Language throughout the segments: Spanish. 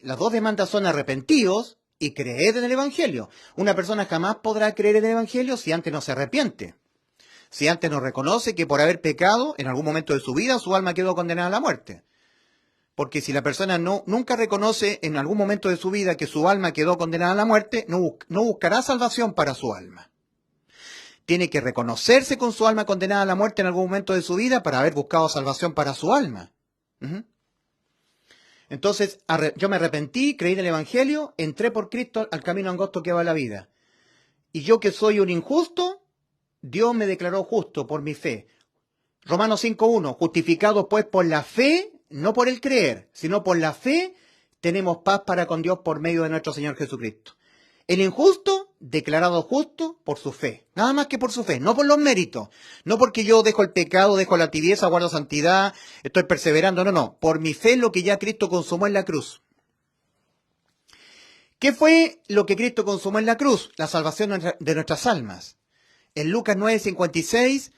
Las dos demandas son arrepentidos y creer en el Evangelio. Una persona jamás podrá creer en el Evangelio si antes no se arrepiente. Si antes no reconoce que por haber pecado, en algún momento de su vida, su alma quedó condenada a la muerte. Porque si la persona nunca reconoce en algún momento de su vida que su alma quedó condenada a la muerte, no buscará salvación para su alma. Tiene que reconocerse con su alma condenada a la muerte en algún momento de su vida para haber buscado salvación para su alma. Entonces, yo me arrepentí, creí en el Evangelio, entré por Cristo al camino angosto que va a la vida. Y yo que soy un injusto, Dios me declaró justo por mi fe. Romanos 5:1, justificados pues por la fe, no por el creer, sino por la fe, tenemos paz para con Dios por medio de nuestro Señor Jesucristo. El injusto, declarado justo por su fe. Nada más que por su fe, no por los méritos. No porque yo dejo el pecado, dejo la tibieza, guardo santidad, estoy perseverando. No. Por mi fe, lo que ya Cristo consumó en la cruz. ¿Qué fue lo que Cristo consumó en la cruz? La salvación de nuestras almas. En Lucas 9:56,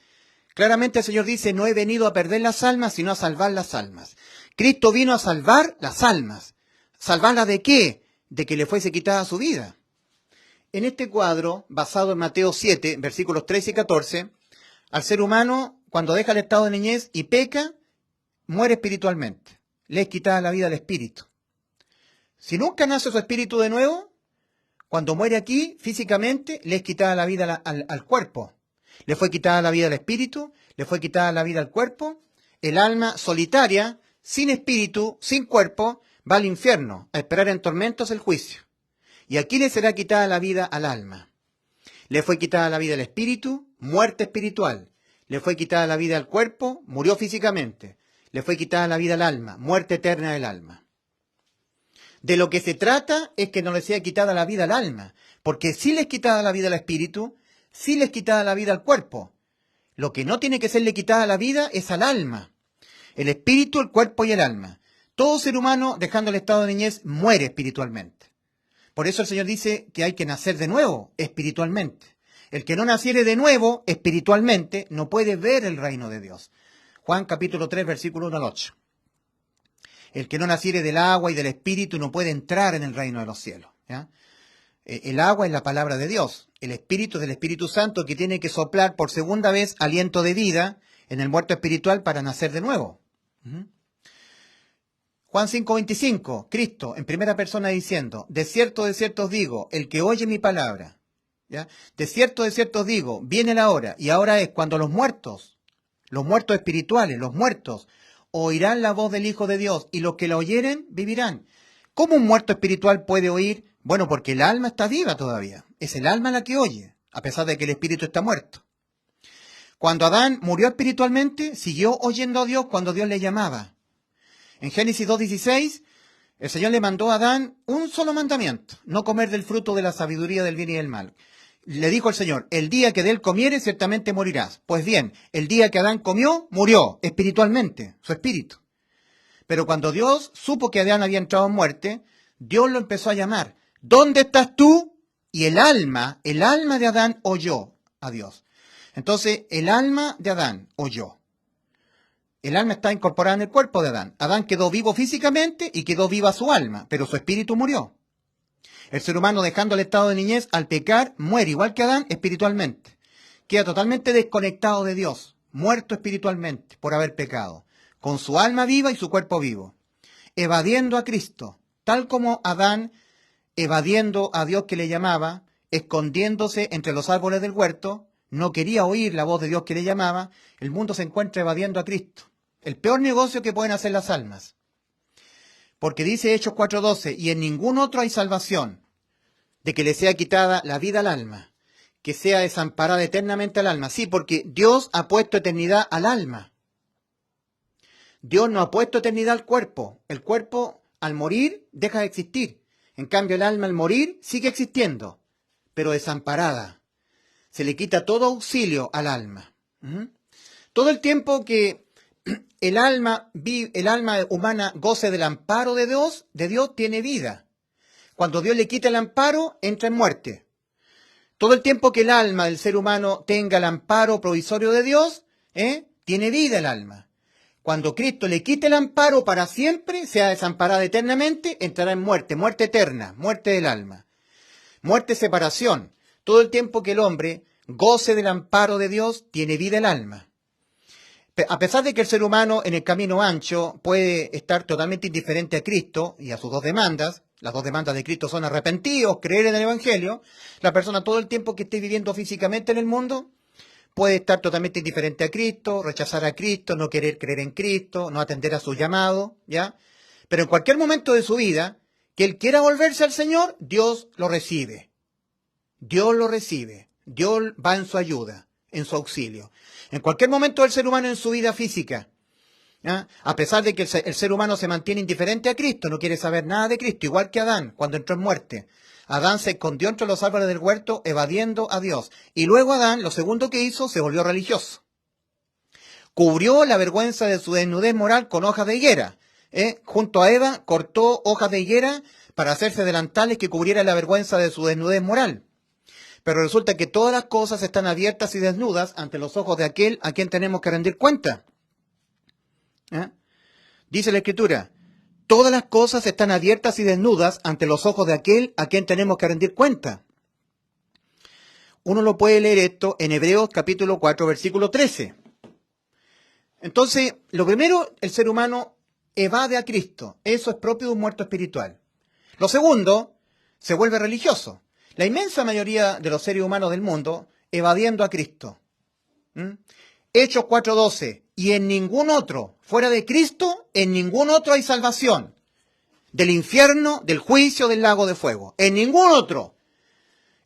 claramente el Señor dice, no he venido a perder las almas, sino a salvar las almas. Cristo vino a salvar las almas. ¿Salvarlas de qué? De que le fuese quitada su vida. En este cuadro, basado en Mateo 7, versículos 13 y 14, al ser humano, cuando deja el estado de niñez y peca, muere espiritualmente. Le es quitada la vida al espíritu. Si nunca nace su espíritu de nuevo, cuando muere aquí, físicamente, le es quitada la vida al cuerpo. Le fue quitada la vida al espíritu, le fue quitada la vida al cuerpo. El alma solitaria, sin espíritu, sin cuerpo, va al infierno a esperar en tormentos el juicio. Y aquí le será quitada la vida al alma. Le fue quitada la vida al espíritu, muerte espiritual. Le fue quitada la vida al cuerpo, murió físicamente. Le fue quitada la vida al alma, muerte eterna del alma. De lo que se trata es que no le sea quitada la vida al alma, porque si le es quitada la vida al espíritu, si le es quitada la vida al cuerpo. Lo que no tiene que serle quitada la vida es al alma. El espíritu, el cuerpo y el alma. Todo ser humano, dejando el estado de niñez, muere espiritualmente. Por eso el Señor dice que hay que nacer de nuevo, espiritualmente. El que no naciere de nuevo, espiritualmente, no puede ver el reino de Dios. Juan capítulo 3, versículo 1 al 8. El que no naciere del agua y del espíritu no puede entrar en el reino de los cielos. ¿Ya? El agua es la palabra de Dios. El espíritu es del Espíritu Santo que tiene que soplar por segunda vez aliento de vida en el muerto espiritual para nacer de nuevo. Juan 5:25, Cristo en primera persona diciendo, de cierto os digo, el que oye mi palabra, ¿ya? De cierto os digo, viene la hora, y ahora es cuando los muertos espirituales, los muertos, oirán la voz del Hijo de Dios, y los que la oyeren vivirán. ¿Cómo un muerto espiritual puede oír? Bueno, porque el alma está viva todavía, es el alma la que oye, a pesar de que el espíritu está muerto. Cuando Adán murió espiritualmente, siguió oyendo a Dios cuando Dios le llamaba. En Génesis 2:16, el Señor le mandó a Adán un solo mandamiento, no comer del fruto de la sabiduría del bien y del mal. Le dijo el Señor, el día que de él comieres, ciertamente morirás. Pues bien, el día que Adán comió, murió espiritualmente, su espíritu. Pero cuando Dios supo que Adán había entrado en muerte, Dios lo empezó a llamar. ¿Dónde estás tú? Y el alma de Adán oyó a Dios. Entonces, el alma de Adán oyó. El alma está incorporada en el cuerpo de Adán. Adán quedó vivo físicamente y quedó viva su alma, pero su espíritu murió. El ser humano, dejando el estado de niñez, al pecar, muere igual que Adán espiritualmente. Queda totalmente desconectado de Dios, muerto espiritualmente por haber pecado, con su alma viva y su cuerpo vivo, evadiendo a Cristo, tal como Adán, evadiendo a Dios que le llamaba, escondiéndose entre los árboles del huerto, no quería oír la voz de Dios que le llamaba. El mundo se encuentra evadiendo a Cristo. El peor negocio que pueden hacer las almas. Porque dice Hechos 4:12, y en ningún otro hay salvación, de que le sea quitada la vida al alma, que sea desamparada eternamente al alma. Sí, porque Dios ha puesto eternidad al alma. Dios no ha puesto eternidad al cuerpo. El cuerpo, al morir, deja de existir. En cambio, el alma, al morir, sigue existiendo, pero desamparada. Se le quita todo auxilio al alma. Todo el tiempo que el alma humana goce del amparo de Dios tiene vida. Cuando Dios le quita el amparo, entra en muerte. Todo el tiempo que el alma del ser humano tenga el amparo provisorio de Dios, tiene vida el alma. cuando Cristo le quite el amparo para siempre, sea desamparada eternamente, entrará en muerte, muerte eterna, muerte del alma, muerte, separación. Todo el tiempo que el hombre goce del amparo de Dios, tiene vida el alma. A pesar de que el ser humano en el camino ancho puede estar totalmente indiferente a Cristo y a sus dos demandas, las dos demandas de Cristo son arrepentidos, creer en el Evangelio, la persona todo el tiempo que esté viviendo físicamente en el mundo puede estar totalmente indiferente a Cristo, rechazar a Cristo, no querer creer en Cristo, no atender a su llamado, ¿ya? Pero en cualquier momento de su vida, que él quiera volverse al Señor, Dios lo recibe. Dios lo recibe. Dios va en su ayuda, en su auxilio. En cualquier momento del ser humano en su vida física, ¿ya? A pesar de que el ser humano se mantiene indiferente a Cristo, no quiere saber nada de Cristo, igual que Adán, cuando entró en muerte. Adán se escondió entre los árboles del huerto, evadiendo a Dios. Y luego Adán, lo segundo que hizo, se volvió religioso. Cubrió la vergüenza de su desnudez moral con hojas de higuera. Junto a Eva, cortó hojas de higuera para hacerse delantales que cubrieran la vergüenza de su desnudez moral. Pero resulta que todas las cosas están abiertas y desnudas ante los ojos de aquel a quien tenemos que rendir cuenta. Dice la Escritura, todas las cosas están abiertas y desnudas ante los ojos de aquel a quien tenemos que rendir cuenta. Uno lo puede leer esto en Hebreos capítulo 4, versículo 13. Entonces, lo primero, el ser humano evade a Cristo. Eso es propio de un muerto espiritual. Lo segundo, se vuelve religioso. La inmensa mayoría de los seres humanos del mundo evadiendo a Cristo. Hechos 4:12. Y en ningún otro, fuera de Cristo, en ningún otro hay salvación. Del infierno, del juicio, del lago de fuego. En ningún otro.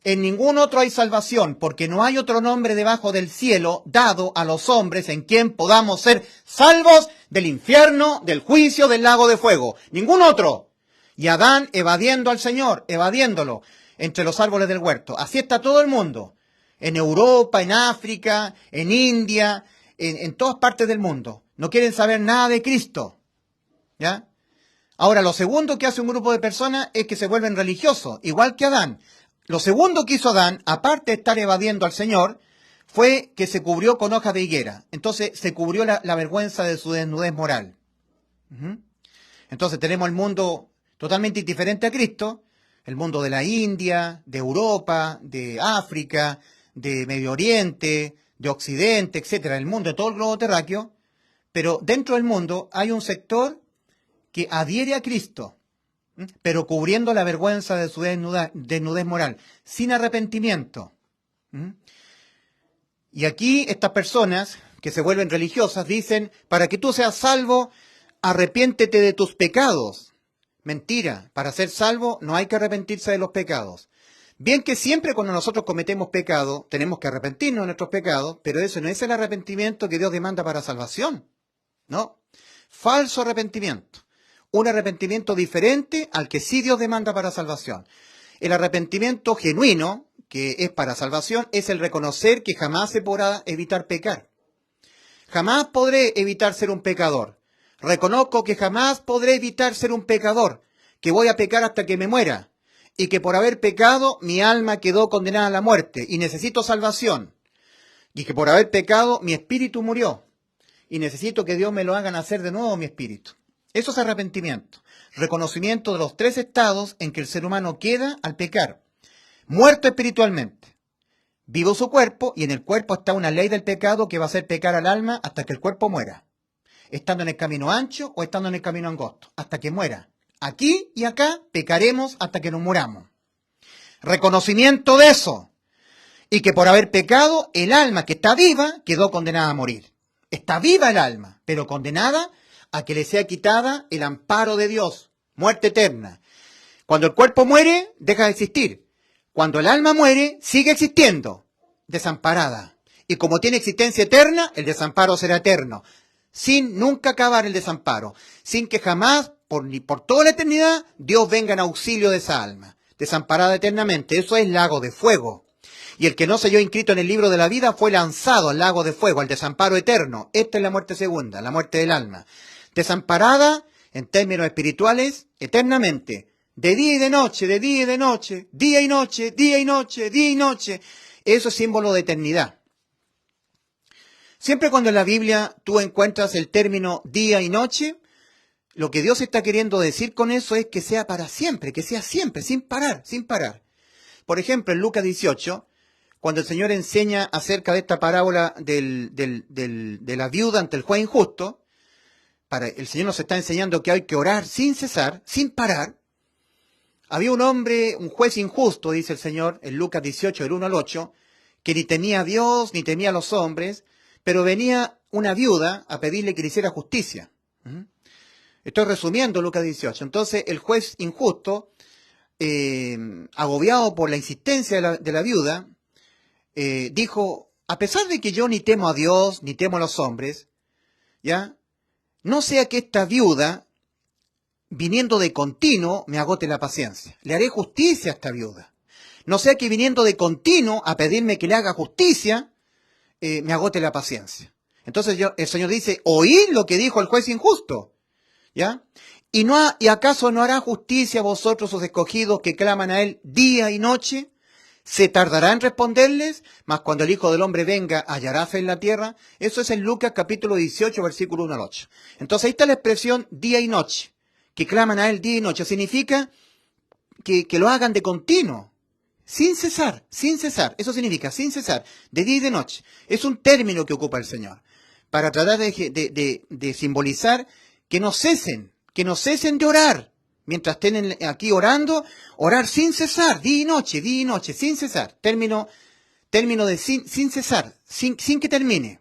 En ningún otro hay salvación, porque no hay otro nombre debajo del cielo dado a los hombres en quien podamos ser salvos del infierno, del juicio, del lago de fuego. Ningún otro. Y Adán evadiendo al Señor, evadiéndolo entre los árboles del huerto. Así está todo el mundo. En Europa, en África, en India, en todas partes del mundo. No quieren saber nada de Cristo. ¿Ya? Ahora, lo segundo que hace un grupo de personas es que se vuelven religiosos, igual que Adán. Lo segundo que hizo Adán, aparte de estar evadiendo al Señor, fue que se cubrió con hojas de higuera. Entonces se cubrió la vergüenza de su desnudez moral. Entonces tenemos el mundo totalmente indiferente a Cristo, el mundo de la India, de Europa, de África, de Medio Oriente, de Occidente, etcétera, el mundo de todo el globo terráqueo, pero dentro del mundo hay un sector que adhiere a Cristo, pero cubriendo la vergüenza de su desnudez moral, sin arrepentimiento. Y aquí estas personas que se vuelven religiosas dicen, para que tú seas salvo, arrepiéntete de tus pecados. Mentira, para ser salvo no hay que arrepentirse de los pecados. Bien que siempre cuando nosotros cometemos pecado, tenemos que arrepentirnos de nuestros pecados, pero eso no es el arrepentimiento que Dios demanda para salvación. No, falso arrepentimiento. Un arrepentimiento diferente al que sí Dios demanda para salvación. El arrepentimiento genuino, que es para salvación, es el reconocer que jamás se podrá evitar pecar. Jamás podré evitar ser un pecador. Reconozco que jamás podré evitar ser un pecador, que voy a pecar hasta que me muera, y que por haber pecado mi alma quedó condenada a la muerte y necesito salvación, y que por haber pecado mi espíritu murió, y necesito que Dios me lo haga nacer de nuevo mi espíritu. Eso es arrepentimiento, reconocimiento de los tres estados en que el ser humano queda al pecar. Muerto espiritualmente, vivo su cuerpo, y en el cuerpo está una ley del pecado que va a hacer pecar al alma hasta que el cuerpo muera. Estando en el camino ancho o estando en el camino angosto, hasta que muera. Aquí y acá pecaremos hasta que nos muramos. Reconocimiento de eso. Y que por haber pecado, el alma que está viva quedó condenada a morir. Está viva el alma, pero condenada a que le sea quitada el amparo de Dios. Muerte eterna. Cuando el cuerpo muere, deja de existir. Cuando el alma muere, sigue existiendo. Desamparada. Y como tiene existencia eterna, el desamparo será eterno. Sin nunca acabar el desamparo. Sin que jamás, por toda la eternidad, Dios venga en auxilio de esa alma. Desamparada eternamente. Eso es lago de fuego. Y el que no se halló inscrito en el libro de la vida fue lanzado al lago de fuego, al desamparo eterno. Esta es la muerte segunda, la muerte del alma. Desamparada, en términos espirituales, eternamente. De día y de noche, de día y de noche, día y noche, día y noche, día y noche. Eso es símbolo de eternidad. Siempre cuando en la Biblia tú encuentras el término día y noche, lo que Dios está queriendo decir con eso es que sea para siempre, que sea siempre, sin parar, sin parar. Por ejemplo, en Lucas 18, cuando el Señor enseña acerca de esta parábola de la viuda ante el juez injusto, el Señor nos está enseñando que hay que orar sin cesar, sin parar. Había un hombre, un juez injusto, dice el Señor, en Lucas 18, del 1 al 8, que ni temía a Dios, ni temía a los hombres, pero venía una viuda a pedirle que le hiciera justicia. Estoy resumiendo Lucas 18. Entonces el juez injusto, agobiado por la insistencia de la viuda, dijo, a pesar de que yo ni temo a Dios, ni temo a los hombres, ¿ya? No sea que esta viuda, viniendo de continuo, me agote la paciencia. Le haré justicia a esta viuda. No sea que viniendo de continuo a pedirme que le haga justicia, me agote la paciencia. Entonces el Señor dice, oíd lo que dijo el juez injusto, ¿ya? ¿Y acaso no hará justicia a vosotros, sus escogidos, que claman a Él día y noche? ¿Se tardará en responderles? Mas cuando el Hijo del Hombre venga, ¿hallará fe en la tierra? Eso es en Lucas capítulo 18, versículo 1 al 8. Entonces ahí está la expresión día y noche, que claman a Él día y noche. Significa que lo hagan de continuo, sin cesar, sin cesar. Eso significa sin cesar, de día y de noche. Es un término que ocupa el Señor, para tratar de simbolizar que no cesen de orar. Mientras estén aquí orando, orar sin cesar, día y noche, sin cesar. Término de sin cesar, sin que termine.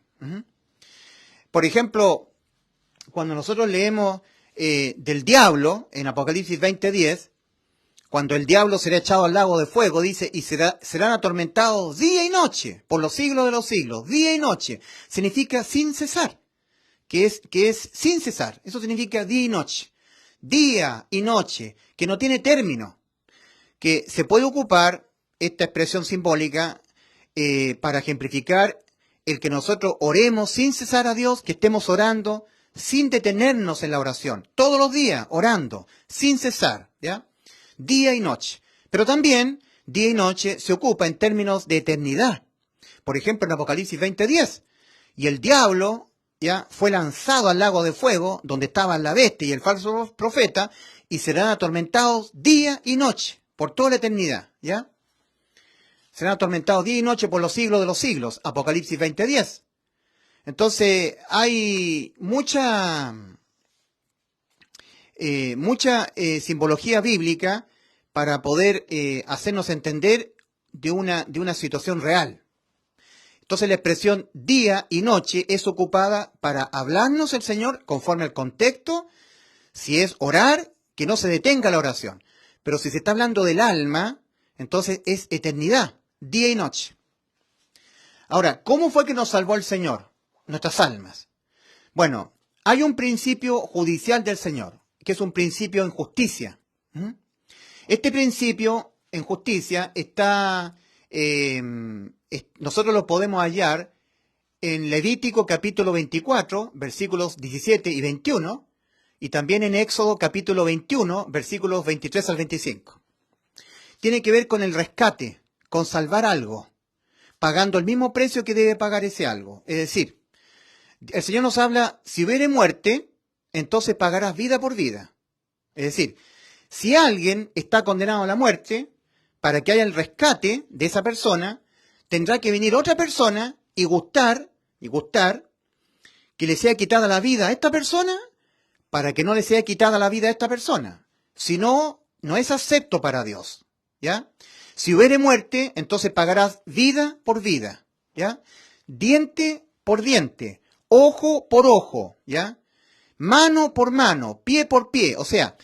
Por ejemplo, cuando nosotros leemos del diablo, en Apocalipsis 20:10, cuando el diablo será echado al lago de fuego, dice, y serán atormentados día y noche, por los siglos de los siglos, día y noche. Significa sin cesar, que es sin cesar. Eso significa día y noche. Día y noche, que no tiene término, que se puede ocupar esta expresión simbólica para ejemplificar el que nosotros oremos sin cesar a Dios, que estemos orando sin detenernos en la oración, todos los días orando, sin cesar, ¿ya? Día y noche. Pero también día y noche se ocupa en términos de eternidad. Por ejemplo, en Apocalipsis 20:10, y el diablo ya fue lanzado al lago de fuego, donde estaban la bestia y el falso profeta, y serán atormentados día y noche, por toda la eternidad, ¿ya? Serán atormentados día y noche por los siglos de los siglos, Apocalipsis 20:10. Entonces, hay mucha simbología bíblica para poder hacernos entender de una situación real. Entonces la expresión día y noche es ocupada para hablarnos el Señor conforme al contexto. Si es orar, que no se detenga la oración. Pero si se está hablando del alma, entonces es eternidad, día y noche. Ahora, ¿cómo fue que nos salvó el Señor? Nuestras almas. Bueno, hay un principio judicial del Señor, que es un principio en justicia. Este principio en justicia está... nosotros lo podemos hallar en Levítico capítulo 24, versículos 17 y 21, y también en Éxodo capítulo 21, versículos 23 al 25. Tiene que ver con el rescate, con salvar algo, pagando el mismo precio que debe pagar ese algo. Es decir, el Señor nos habla, si hubiere muerte, entonces pagarás vida por vida. Es decir, si alguien está condenado a la muerte, para que haya el rescate de esa persona, tendrá que venir otra persona y gustar que le sea quitada la vida a esta persona para que no le sea quitada la vida a esta persona. Si no, no es acepto para Dios, ¿ya? Si hubiere muerte, entonces pagarás vida por vida, ¿ya? Diente por diente, ojo por ojo, ¿ya? Mano por mano, pie por pie. O sea,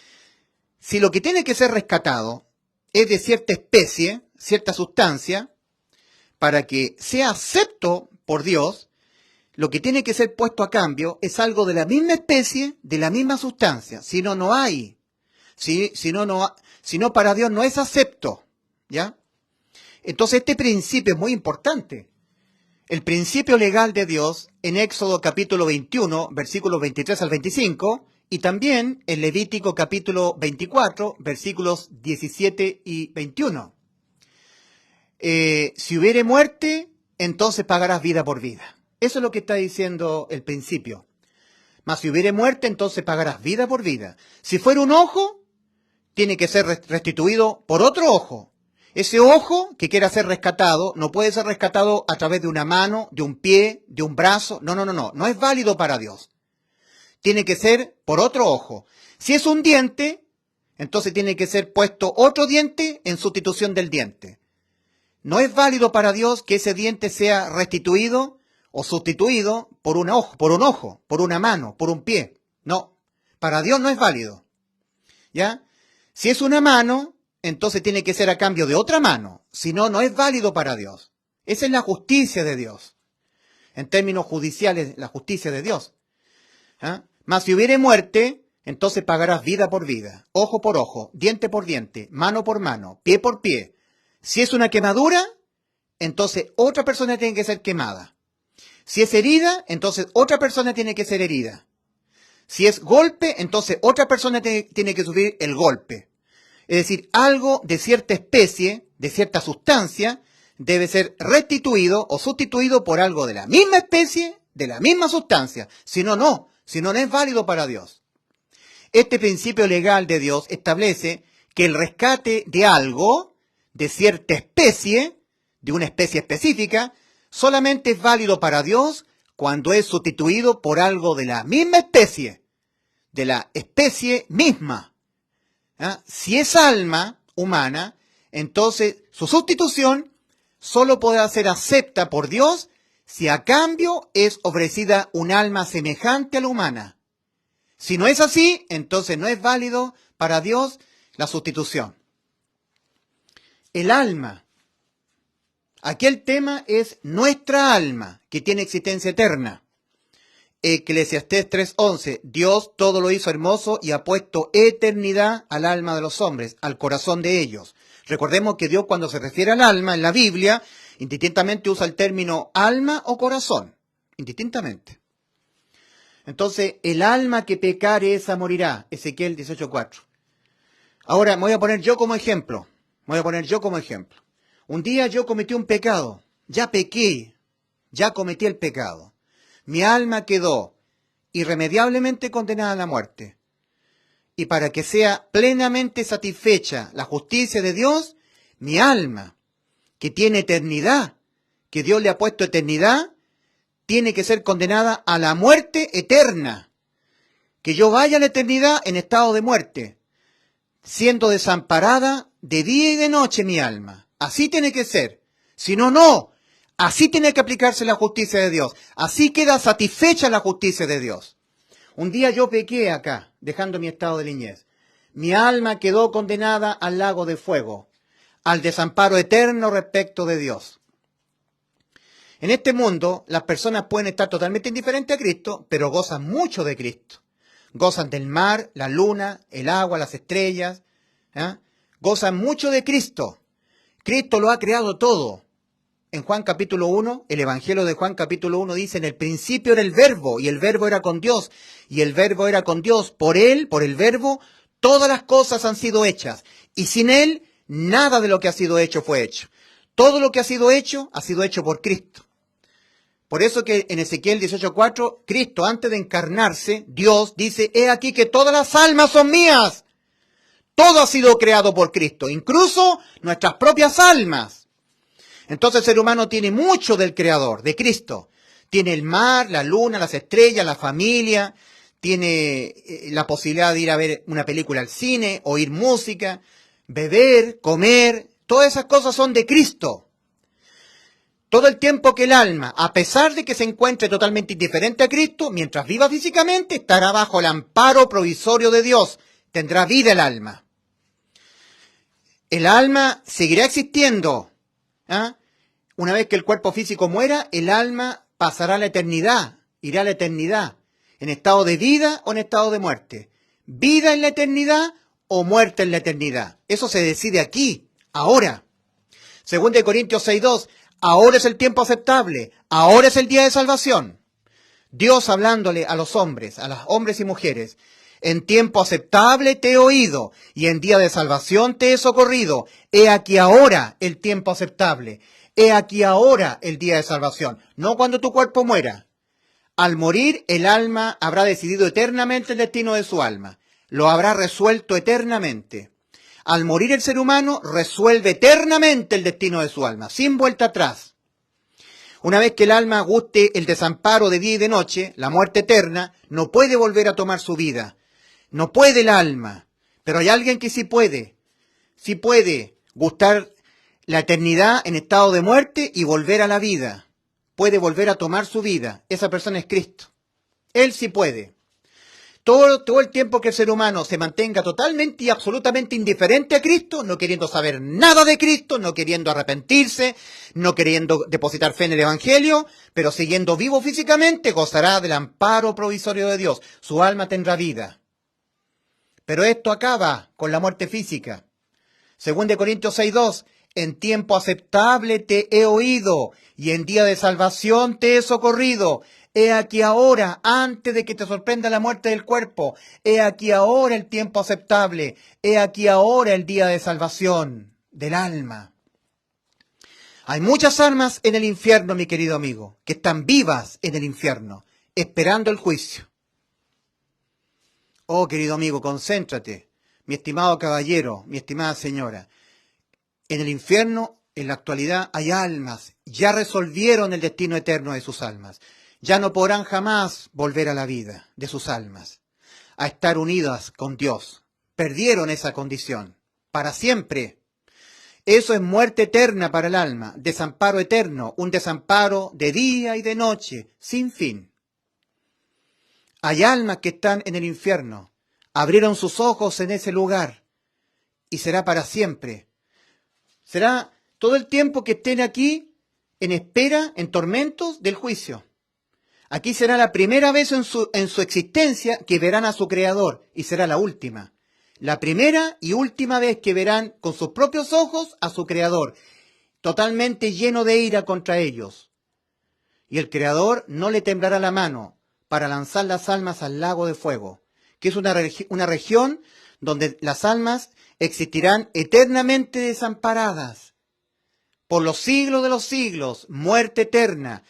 si lo que tiene que ser rescatado es de cierta especie, cierta sustancia, para que sea acepto por Dios, lo que tiene que ser puesto a cambio es algo de la misma especie, de la misma sustancia. Si no, no hay. Si no, para Dios no es acepto, ¿ya? Entonces este principio es muy importante. El principio legal de Dios en Éxodo capítulo 21, versículos 23 al 25, y también en Levítico capítulo 24, versículos 17 y 21. Si hubiere muerte, entonces pagarás vida por vida. Eso es lo que está diciendo el principio. Mas si hubiere muerte, entonces pagarás vida por vida. Si fuera un ojo, tiene que ser restituido por otro ojo. Ese ojo que quiera ser rescatado no puede ser rescatado a través de una mano, de un pie, de un brazo. No, no, no, no. No es válido para Dios. Tiene que ser por otro ojo. Si es un diente, entonces tiene que ser puesto otro diente en sustitución del diente. No es válido para Dios que ese diente sea restituido o sustituido por un ojo, por una mano, por un pie. No, para Dios no es válido. ¿Ya? Si es una mano, entonces tiene que ser a cambio de otra mano. Si no, no es válido para Dios. Esa es la justicia de Dios. En términos judiciales, la justicia de Dios. ¿Ah? Mas si hubiere muerte, entonces pagarás vida por vida, ojo por ojo, diente por diente, mano por mano, pie por pie. Si es una quemadura, entonces otra persona tiene que ser quemada. Si es herida, entonces otra persona tiene que ser herida. Si es golpe, entonces otra persona tiene que sufrir el golpe. Es decir, algo de cierta especie, de cierta sustancia, debe ser restituido o sustituido por algo de la misma especie, de la misma sustancia. Si no, no. Si no, no es válido para Dios. Este principio legal de Dios establece que el rescate de algo, de cierta especie, de una especie específica, solamente es válido para Dios cuando es sustituido por algo de la misma especie, de la especie misma. ¿Ah? Si es alma humana, entonces su sustitución solo podrá ser acepta por Dios si a cambio es ofrecida un alma semejante a la humana. Si no es así, entonces no es válido para Dios la sustitución. El alma. Aquí el tema es nuestra alma, que tiene existencia eterna. Eclesiastés 3:11, Dios todo lo hizo hermoso y ha puesto eternidad al alma de los hombres, al corazón de ellos. Recordemos que Dios, cuando se refiere al alma en la Biblia, indistintamente usa el término alma o corazón, indistintamente. Entonces, el alma que pecare esa morirá, Ezequiel 18:4. Ahora, me voy a poner yo como ejemplo. Un día yo cometí un pecado, ya pequé, ya cometí el pecado. Mi alma quedó irremediablemente condenada a la muerte. Y para que sea plenamente satisfecha la justicia de Dios, mi alma, que tiene eternidad, que Dios le ha puesto eternidad, tiene que ser condenada a la muerte eterna. Que yo vaya a la eternidad en estado de muerte, siendo desamparada de día y de noche mi alma. Así tiene que ser. Si no, no. Así tiene que aplicarse la justicia de Dios. Así queda satisfecha la justicia de Dios. Un día yo pequé acá, dejando mi estado de niñez. Mi alma quedó condenada al lago de fuego, al desamparo eterno respecto de Dios. En este mundo, las personas pueden estar totalmente indiferentes a Cristo, pero gozan mucho de Cristo. Gozan del mar, la luna, el agua, las estrellas. Gozan mucho de Cristo. Cristo lo ha creado todo. En Juan capítulo 1, el Evangelio de Juan capítulo 1 dice, en el principio era el Verbo, y el Verbo era con Dios, y el Verbo era con Dios. Por Él, por el Verbo, todas las cosas han sido hechas, y sin Él, nada de lo que ha sido hecho fue hecho. Todo lo que ha sido hecho por Cristo. Por eso que en Ezequiel 18:4, Cristo, antes de encarnarse, Dios dice, he aquí que todas las almas son mías. Todo ha sido creado por Cristo, incluso nuestras propias almas. Entonces el ser humano tiene mucho del Creador, de Cristo. Tiene el mar, la luna, las estrellas, la familia, tiene la posibilidad de ir a ver una película al cine, oír música, beber, comer, todas esas cosas son de Cristo. Todo el tiempo que el alma, a pesar de que se encuentre totalmente indiferente a Cristo, mientras viva físicamente, estará bajo el amparo provisorio de Dios, tendrá vida el alma. El alma seguirá existiendo. Una vez que el cuerpo físico muera, el alma pasará a la eternidad, irá a la eternidad, en estado de vida o en estado de muerte. Vida en la eternidad o muerte en la eternidad. Eso se decide aquí, ahora. 2 Corintios 6:2, ahora es el tiempo aceptable, ahora es el día de salvación. Dios hablándole a los hombres y mujeres, en tiempo aceptable te he oído, y en día de salvación te he socorrido. He aquí ahora el tiempo aceptable. He aquí ahora el día de salvación, no cuando tu cuerpo muera. Al morir, el alma habrá decidido eternamente el destino de su alma. Lo habrá resuelto eternamente. Al morir el ser humano, resuelve eternamente el destino de su alma, sin vuelta atrás. Una vez que el alma guste el desamparo de día y de noche, la muerte eterna, no puede volver a tomar su vida. No puede el alma. Pero hay alguien que sí puede. Sí puede gustar la eternidad en estado de muerte y volver a la vida. Puede volver a tomar su vida. Esa persona es Cristo. Él sí puede. Todo el tiempo que el ser humano se mantenga totalmente y absolutamente indiferente a Cristo, no queriendo saber nada de Cristo, no queriendo arrepentirse, no queriendo depositar fe en el Evangelio, pero siguiendo vivo físicamente, gozará del amparo provisorio de Dios. Su alma tendrá vida. Pero esto acaba con la muerte física. Según de Corintios 6:2, en tiempo aceptable te he oído y en día de salvación te he socorrido. He aquí ahora, antes de que te sorprenda la muerte del cuerpo, he aquí ahora el tiempo aceptable, he aquí ahora el día de salvación del alma. Hay muchas almas en el infierno, mi querido amigo, que están vivas en el infierno, esperando el juicio. Oh, querido amigo, concéntrate, mi estimado caballero, mi estimada señora. En el infierno, en la actualidad, hay almas, ya resolvieron el destino eterno de sus almas. Ya no podrán jamás volver a la vida de sus almas, a estar unidas con Dios. Perdieron esa condición, para siempre. Eso es muerte eterna para el alma, desamparo eterno, un desamparo de día y de noche, sin fin. Hay almas que están en el infierno, abrieron sus ojos en ese lugar, y será para siempre. Será todo el tiempo que estén aquí, en espera, en tormentos del juicio. Aquí será la primera vez en su existencia que verán a su Creador, y será la última. La primera y última vez que verán con sus propios ojos a su Creador, totalmente lleno de ira contra ellos. Y el Creador no le temblará la mano para lanzar las almas al lago de fuego, que es una región donde las almas existirán eternamente desamparadas. Por los siglos de los siglos, muerte eterna,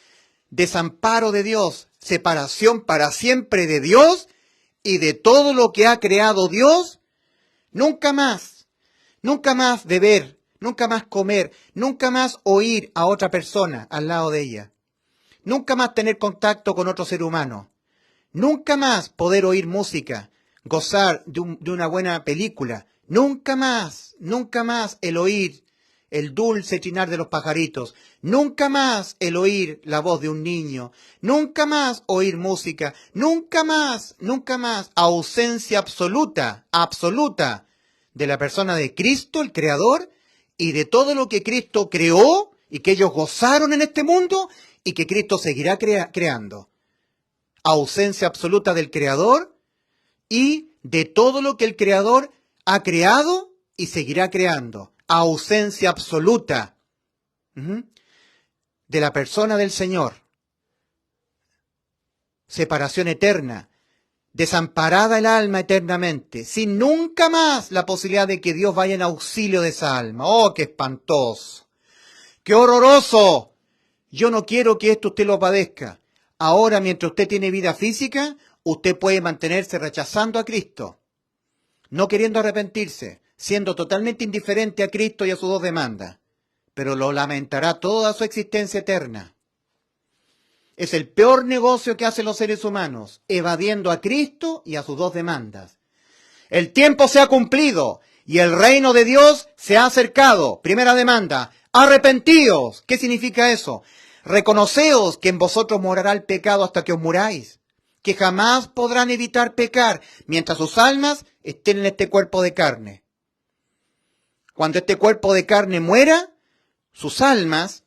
desamparo de Dios, separación para siempre de Dios y de todo lo que ha creado Dios. Nunca más beber, nunca más comer, nunca más oír a otra persona al lado de ella. Nunca más tener contacto con otro ser humano. Nunca más poder oír música, gozar de una buena película. Nunca más el oír el dulce trinar de los pajaritos. Nunca más el oír la voz de un niño. Nunca más oír música. Nunca más. Ausencia absoluta de la persona de Cristo, el Creador, y de todo lo que Cristo creó y que ellos gozaron en este mundo y que Cristo seguirá creando. Ausencia absoluta del Creador y de todo lo que el Creador ha creado y seguirá creando. Ausencia absoluta de la persona del Señor. Separación eterna. Desamparada el alma eternamente, sin nunca más la posibilidad de que Dios vaya en auxilio de esa alma. ¡Oh, qué espantoso! ¡Qué horroroso! Yo no quiero que esto usted lo padezca. Ahora, mientras usted tiene vida física, usted puede mantenerse rechazando a Cristo, no queriendo arrepentirse, siendo totalmente indiferente a Cristo y a sus dos demandas, pero lo lamentará toda su existencia eterna. Es el peor negocio que hacen los seres humanos, evadiendo a Cristo y a sus dos demandas. El tiempo se ha cumplido y el reino de Dios se ha acercado. Primera demanda, arrepentíos. ¿Qué significa eso? Reconoceos que en vosotros morará el pecado hasta que os muráis, que jamás podrán evitar pecar mientras sus almas estén en este cuerpo de carne. Cuando este cuerpo de carne muera, sus almas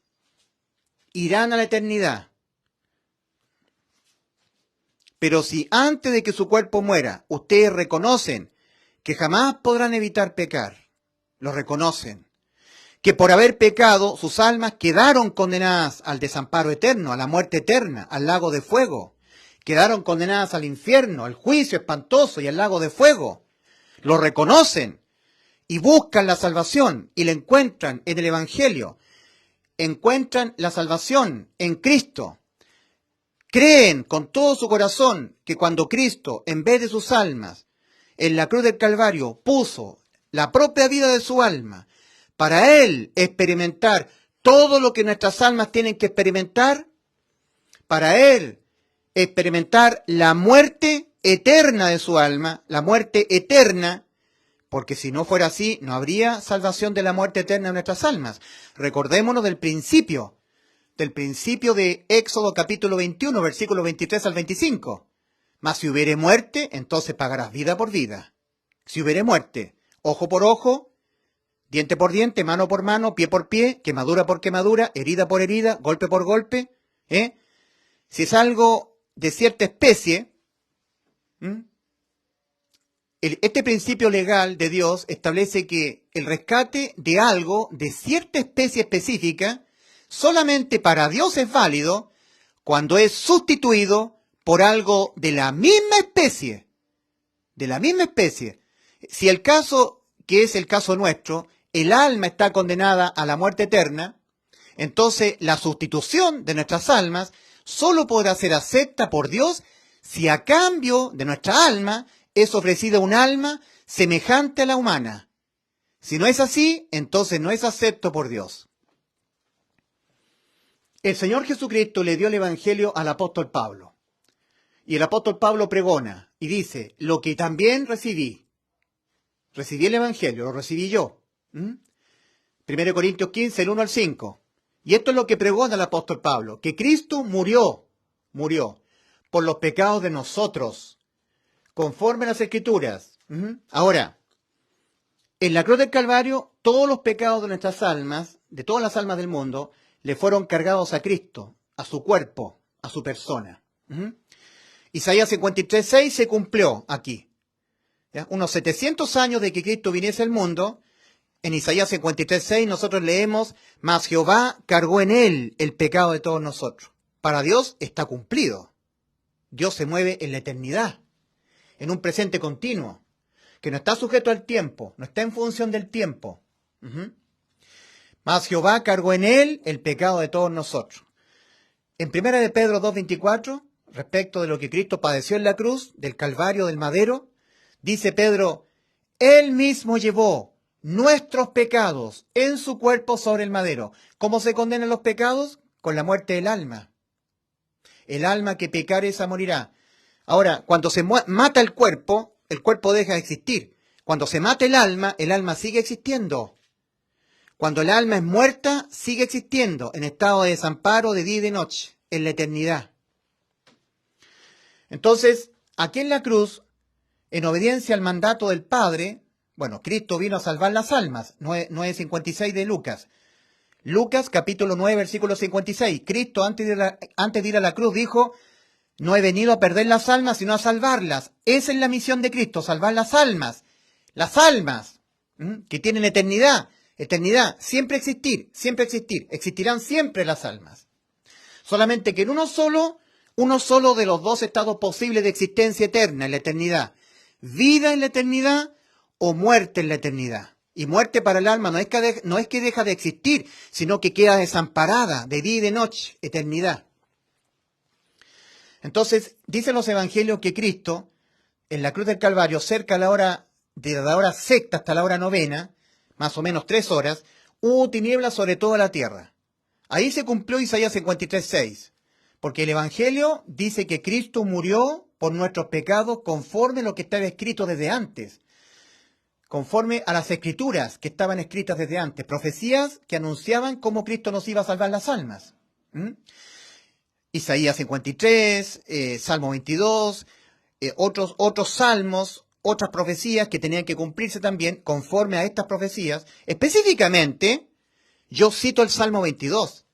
irán a la eternidad. Pero si antes de que su cuerpo muera, ustedes reconocen que jamás podrán evitar pecar, lo reconocen, que por haber pecado sus almas quedaron condenadas al desamparo eterno, a la muerte eterna, al lago de fuego, quedaron condenadas al infierno, al juicio espantoso y al lago de fuego, lo reconocen y buscan la salvación y la encuentran en el Evangelio. encuentran la salvación en Cristo, creen con todo su corazón que cuando Cristo, en vez de sus almas, en la cruz del Calvario, puso la propia vida de su alma, para Él experimentar todo lo que nuestras almas tienen que experimentar, para Él experimentar la muerte eterna de su alma, la muerte eterna, porque si no fuera así, no habría salvación de la muerte eterna de nuestras almas. Recordémonos del principio de Éxodo capítulo 21, versículos 23 al 25. Mas si hubiere muerte, entonces pagarás vida por vida. Si hubiere muerte, ojo por ojo, diente por diente, mano por mano, pie por pie, quemadura por quemadura, herida por herida, golpe por golpe. Si es algo de cierta especie, este principio legal de Dios establece que el rescate de algo de cierta especie específica solamente para Dios es válido cuando es sustituido por algo de la misma especie. De la misma especie. Si el caso, que es el caso nuestro, el alma está condenada a la muerte eterna, entonces la sustitución de nuestras almas solo podrá ser acepta por Dios si a cambio de nuestra alma es ofrecida un alma semejante a la humana. Si no es así, entonces no es acepto por Dios. El Señor Jesucristo le dio el Evangelio al apóstol Pablo. Y el apóstol Pablo pregona y dice, lo que también recibí el Evangelio, lo recibí yo. 1 Corintios 15, el 1 al 5. Y esto es lo que pregona el apóstol Pablo, que Cristo murió por los pecados de nosotros, conforme a las Escrituras. Ahora, en la cruz del Calvario, todos los pecados de nuestras almas, de todas las almas del mundo, le fueron cargados a Cristo, a su cuerpo, a su persona. Isaías 53:6 se cumplió aquí. ¿Ya? Unos 700 años de que Cristo viniese al mundo, en Isaías 53:6 nosotros leemos, mas Jehová cargó en él el pecado de todos nosotros. Para Dios está cumplido. Dios se mueve en la eternidad, en un presente continuo, que no está sujeto al tiempo, no está en función del tiempo. Mas Jehová cargó en él el pecado de todos nosotros. En 1 de Pedro 2:24, respecto de lo que Cristo padeció en la cruz, del Calvario, del madero, dice Pedro, él mismo llevó nuestros pecados en su cuerpo sobre el madero. ¿Cómo se condenan los pecados? Con la muerte del alma. El alma que pecare esa morirá. Ahora, cuando se mata el cuerpo deja de existir. Cuando se mata el alma sigue existiendo. Cuando el alma es muerta, sigue existiendo en estado de desamparo de día y de noche, en la eternidad. Entonces, aquí en la cruz, en obediencia al mandato del Padre, bueno, Cristo vino a salvar las almas, 9:56 de Lucas. Lucas capítulo 9, versículo 56. Cristo antes de ir a la cruz dijo, no he venido a perder las almas, sino a salvarlas. Esa es la misión de Cristo, salvar las almas. Las almas que tienen eternidad, siempre existir, existirán siempre las almas. Solamente que en uno solo de los dos estados posibles de existencia eterna en la eternidad, vida en la eternidad o muerte en la eternidad. Y muerte para el alma no es que deja de existir, sino que queda desamparada de día y de noche, eternidad. Entonces, dicen los evangelios que Cristo, en la cruz del Calvario, cerca de la hora sexta hasta la hora novena, más o menos 3 horas, hubo tinieblas sobre toda la tierra. Ahí se cumplió Isaías 53:6, porque el evangelio dice que Cristo murió por nuestros pecados conforme a lo que estaba escrito desde antes, conforme a las escrituras que estaban escritas desde antes, profecías que anunciaban cómo Cristo nos iba a salvar las almas. Isaías 53, Salmo 22, otros salmos, otras profecías que tenían que cumplirse también conforme a estas profecías. Específicamente, yo cito el Salmo 22,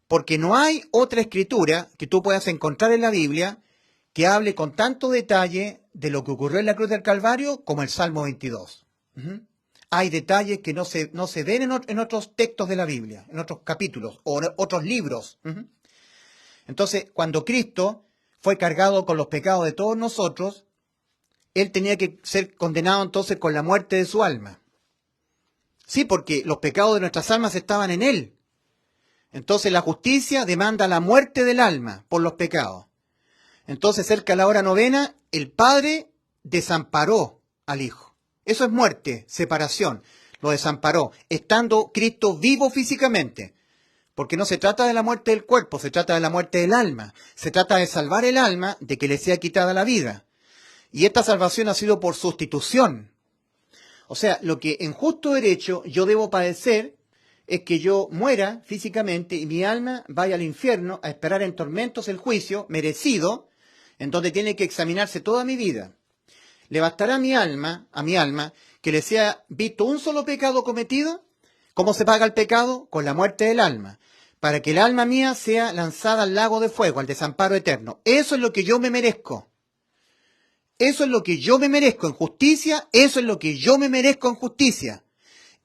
porque no hay otra escritura que tú puedas encontrar en la Biblia que hable con tanto detalle de lo que ocurrió en la cruz del Calvario como el Salmo 22. Hay detalles que no se ven en otros textos de la Biblia, en otros capítulos o en otros libros. Entonces, cuando Cristo fue cargado con los pecados de todos nosotros, Él tenía que ser condenado entonces con la muerte de su alma. Sí, porque los pecados de nuestras almas estaban en Él. Entonces la justicia demanda la muerte del alma por los pecados. Entonces, cerca de la hora novena, el Padre desamparó al Hijo. Eso es muerte, separación. Lo desamparó, estando Cristo vivo físicamente. Porque no se trata de la muerte del cuerpo, se trata de la muerte del alma. Se trata de salvar el alma de que le sea quitada la vida. Y esta salvación ha sido por sustitución. O sea, lo que en justo derecho yo debo padecer es que yo muera físicamente y mi alma vaya al infierno a esperar en tormentos el juicio merecido, en donde tiene que examinarse toda mi vida. ¿Le bastará a mi alma, que le sea visto un solo pecado cometido? ¿Cómo se paga el pecado? Con la muerte del alma, para que el alma mía sea lanzada al lago de fuego, al desamparo eterno. Eso es lo que yo me merezco. Eso es lo que yo me merezco en justicia, eso es lo que yo me merezco en justicia.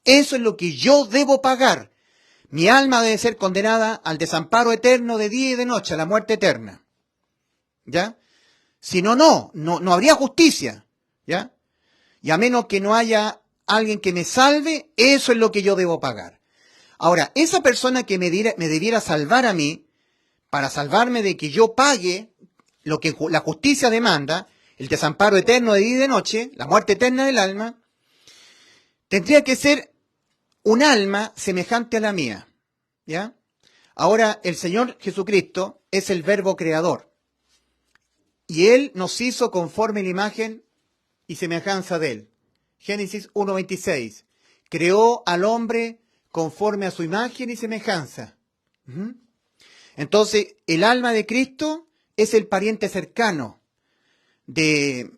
Eso es lo que yo debo pagar. Mi alma debe ser condenada al desamparo eterno de día y de noche, a la muerte eterna. ¿Ya? Si no, no habría justicia. ¿Ya? Y a menos que no haya alguien que me salve, eso es lo que yo debo pagar. Ahora, esa persona que me debiera salvar a mí, para salvarme de que yo pague lo que la justicia demanda, el desamparo eterno de día y de noche, la muerte eterna del alma, tendría que ser un alma semejante a la mía. ¿Ya? Ahora, el Señor Jesucristo es el Verbo creador. Y Él nos hizo conforme a la imagen y semejanza de Él. Génesis 1:26. Creó al hombre conforme a su imagen y semejanza. Entonces, el alma de Cristo es el pariente cercano de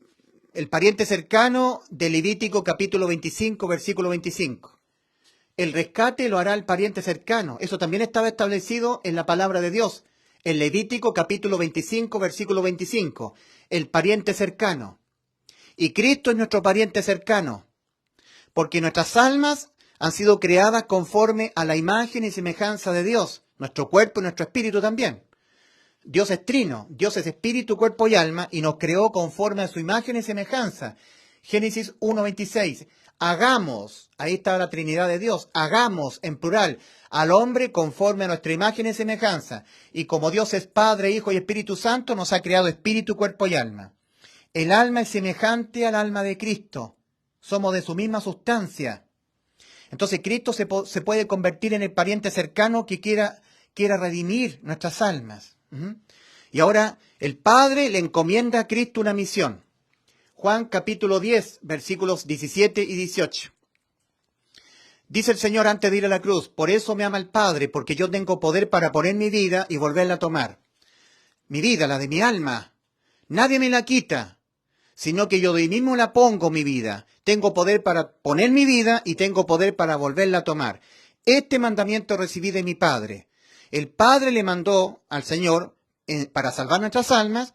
Levítico capítulo 25, versículo 25. El rescate lo hará el pariente cercano. Eso también estaba establecido en la palabra de Dios. En Levítico capítulo 25, versículo 25. El pariente cercano. Y Cristo es nuestro pariente cercano. Porque nuestras almas han sido creadas conforme a la imagen y semejanza de Dios. Nuestro cuerpo y nuestro espíritu también. Dios es trino, Dios es espíritu, cuerpo y alma, y nos creó conforme a su imagen y semejanza. Génesis 1:26. Hagamos, ahí está la Trinidad de Dios, hagamos en plural al hombre conforme a nuestra imagen y semejanza. Y como Dios es Padre, Hijo y Espíritu Santo, nos ha creado espíritu, cuerpo y alma. El alma es semejante al alma de Cristo. Somos de su misma sustancia. Entonces Cristo se puede convertir en el pariente cercano que quiera redimir nuestras almas. Y ahora el Padre le encomienda a Cristo una misión. Juan capítulo 10, versículos 17 y 18. Dice el Señor antes de ir a la cruz: por eso me ama el Padre, porque yo tengo poder para poner mi vida y volverla a tomar. Mi vida, la de mi alma, nadie me la quita, sino que yo de mí mismo la pongo mi vida. Tengo poder para poner mi vida y tengo poder para volverla a tomar. Este mandamiento recibí de mi Padre. El Padre le mandó al Señor, para salvar nuestras almas,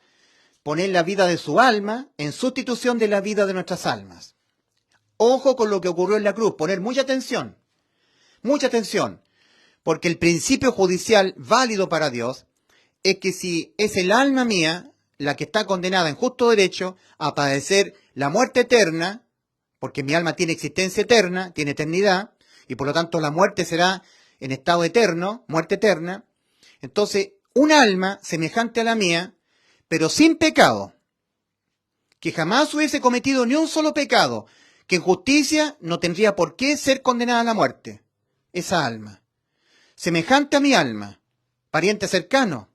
poner la vida de su alma en sustitución de la vida de nuestras almas. Ojo con lo que ocurrió en la cruz, poner mucha atención, porque el principio judicial válido para Dios es que si es el alma mía la que está condenada en justo derecho a padecer la muerte eterna, porque mi alma tiene existencia eterna, tiene eternidad, y por lo tanto la muerte será en estado eterno, muerte eterna. Entonces, un alma semejante a la mía, pero sin pecado, que jamás hubiese cometido ni un solo pecado, que en justicia no tendría por qué ser condenada a la muerte. Esa alma, semejante a mi alma, pariente cercano.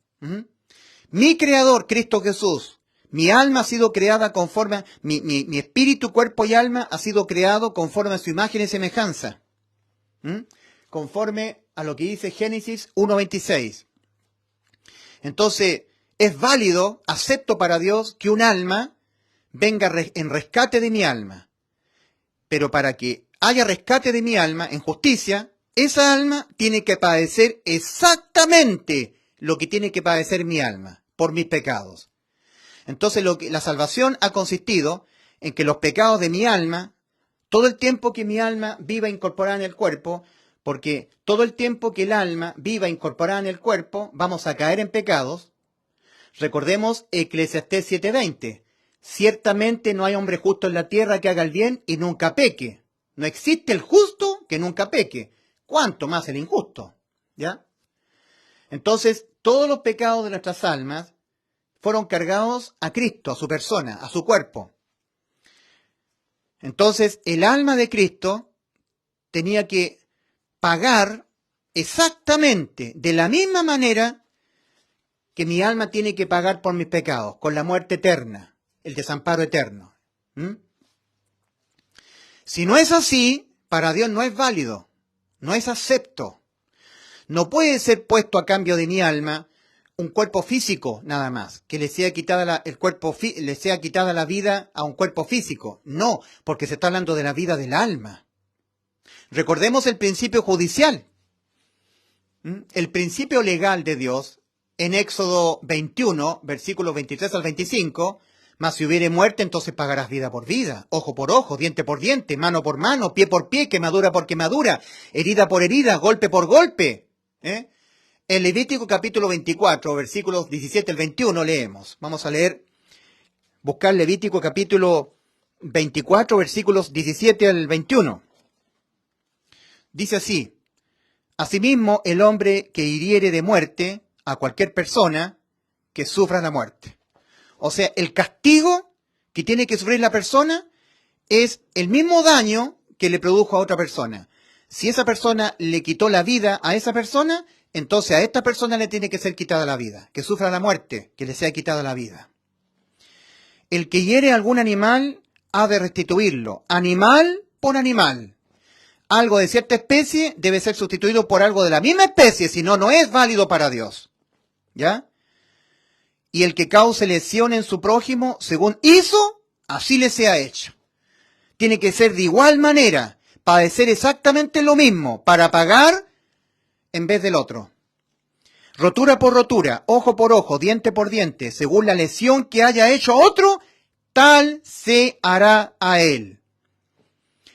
Mi Creador, Cristo Jesús, mi alma ha sido creada conforme, mi espíritu, cuerpo y alma ha sido creado conforme a su imagen y semejanza. Conforme a lo que dice Génesis 1:26. Entonces, es válido, acepto para Dios, que un alma venga en rescate de mi alma. Pero para que haya rescate de mi alma en justicia, esa alma tiene que padecer exactamente lo que tiene que padecer mi alma por mis pecados. Entonces, la salvación ha consistido en que los pecados de mi alma, todo el tiempo que mi alma viva incorporada en el cuerpo, porque todo el tiempo que el alma viva incorporada en el cuerpo, vamos a caer en pecados. Recordemos Eclesiastés 7:20. Ciertamente no hay hombre justo en la tierra que haga el bien y nunca peque. No existe el justo que nunca peque. ¿Cuánto más el injusto? ¿Ya? Entonces, todos los pecados de nuestras almas fueron cargados a Cristo, a su persona, a su cuerpo. Entonces, el alma de Cristo tenía que pagar exactamente de la misma manera que mi alma tiene que pagar por mis pecados, con la muerte eterna, el desamparo eterno. Si no es así, para Dios no es válido, no es acepto. No puede ser puesto a cambio de mi alma un cuerpo físico nada más, que le sea quitada le sea quitada la vida a un cuerpo físico. No, porque se está hablando de la vida del alma. Recordemos el principio judicial. El principio legal de Dios, en Éxodo 21, versículos 23 al 25, mas si hubiere muerte, entonces pagarás vida por vida, ojo por ojo, diente por diente, mano por mano, pie por pie, quemadura por quemadura, herida por herida, golpe por golpe. En Levítico capítulo 24, versículos 17 al 21 leemos. Vamos a leer, buscar Levítico capítulo 24, versículos 17 al 21. Dice así: asimismo, el hombre que hiriere de muerte a cualquier persona que sufra la muerte. O sea, el castigo que tiene que sufrir la persona es el mismo daño que le produjo a otra persona. Si esa persona le quitó la vida a esa persona, entonces a esta persona le tiene que ser quitada la vida, que sufra la muerte, que le sea quitada la vida. El que hiere a algún animal ha de restituirlo, animal por animal. Algo de cierta especie debe ser sustituido por algo de la misma especie, si no, no es válido para Dios. ¿Ya? Y el que cause lesión en su prójimo, según hizo, así le sea hecho. Tiene que ser de igual manera, padecer exactamente lo mismo, para pagar en vez del otro. Rotura por rotura, ojo por ojo, diente por diente, según la lesión que haya hecho otro, tal se hará a él.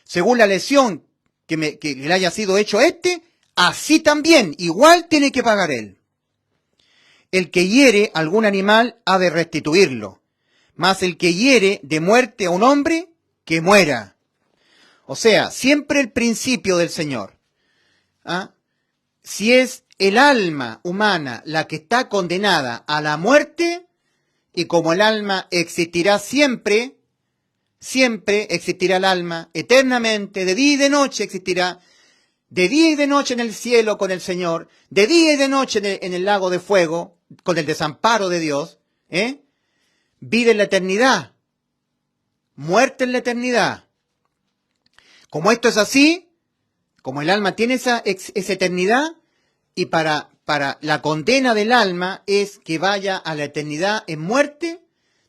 Según la lesión que le haya sido hecho así también, igual tiene que pagar él. El que hiere algún animal ha de restituirlo, mas el que hiere de muerte a un hombre, que muera. O sea, siempre el principio del Señor. Si es el alma humana la que está condenada a la muerte, y como el alma existirá siempre, siempre existirá el alma, eternamente, de día y de noche existirá, de día y de noche en el cielo con el Señor, de día y de noche en el lago de fuego, con el desamparo de Dios, vida en la eternidad, muerte en la eternidad. Como esto es así, como el alma tiene esa eternidad, y para la condena del alma es que vaya a la eternidad en muerte,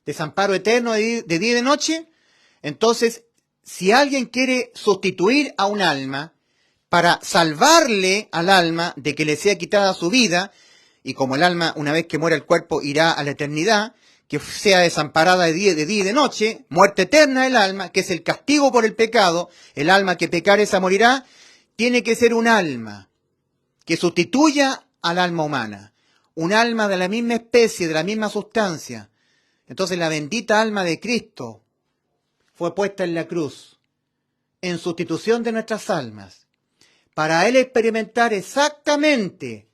desamparo eterno de día y de noche, entonces, si alguien quiere sustituir a un alma para salvarle al alma de que le sea quitada su vida, y como el alma, una vez que muera el cuerpo, irá a la eternidad, que sea desamparada de día y de noche, muerte eterna del alma, que es el castigo por el pecado, el alma que pecare esa morirá, tiene que ser un alma que sustituya al alma humana, un alma de la misma especie, de la misma sustancia. Entonces la bendita alma de Cristo fue puesta en la cruz, en sustitución de nuestras almas, para Él experimentar exactamente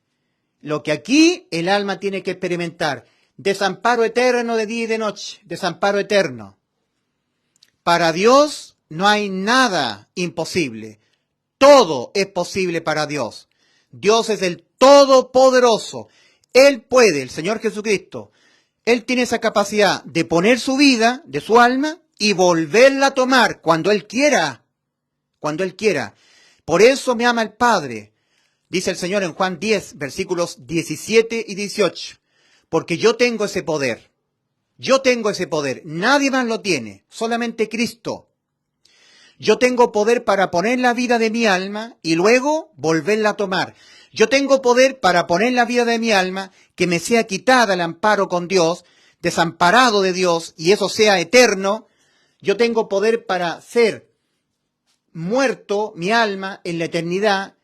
lo que aquí el alma tiene que experimentar: desamparo eterno de día y de noche, desamparo eterno. Para Dios no hay nada imposible, todo es posible para Dios. Dios es el Todopoderoso, Él puede, el Señor Jesucristo, Él tiene esa capacidad de poner su vida, de su alma, y volverla a tomar cuando Él quiera, cuando Él quiera. Por eso me ama el Padre, dice el Señor en Juan 10, versículos 17 y 18, porque yo tengo ese poder, nadie más lo tiene, solamente Cristo. Yo tengo poder para poner la vida de mi alma y luego volverla a tomar. Yo tengo poder para poner la vida de mi alma, que me sea quitada el amparo con Dios, desamparado de Dios, y eso sea eterno. Yo tengo poder para ser muerto, mi alma, en la eternidad,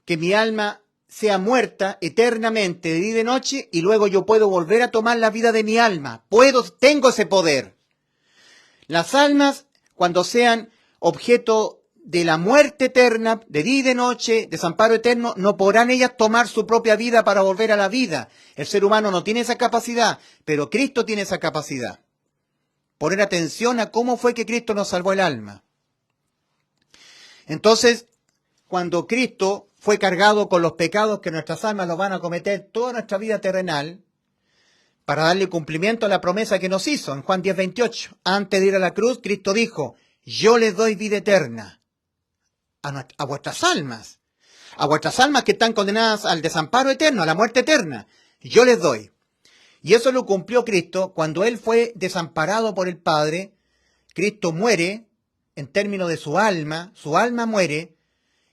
que mi alma sea muerta eternamente de día y de noche, y luego yo puedo volver a tomar la vida de mi alma. Tengo ese poder. Las almas, cuando sean objeto de la muerte eterna, de día y de noche, desamparo eterno, no podrán ellas tomar su propia vida para volver a la vida. El ser humano no tiene esa capacidad, pero Cristo tiene esa capacidad. Poner atención a cómo fue que Cristo nos salvó el alma. Entonces, cuando Cristo fue cargado con los pecados que nuestras almas los van a cometer toda nuestra vida terrenal, para darle cumplimiento a la promesa que nos hizo en Juan 10:28, antes de ir a la cruz, Cristo dijo, yo les doy vida eterna a vuestras almas que están condenadas al desamparo eterno, a la muerte eterna, yo les doy. Y eso lo cumplió Cristo cuando Él fue desamparado por el Padre. Cristo muere en términos de su alma muere.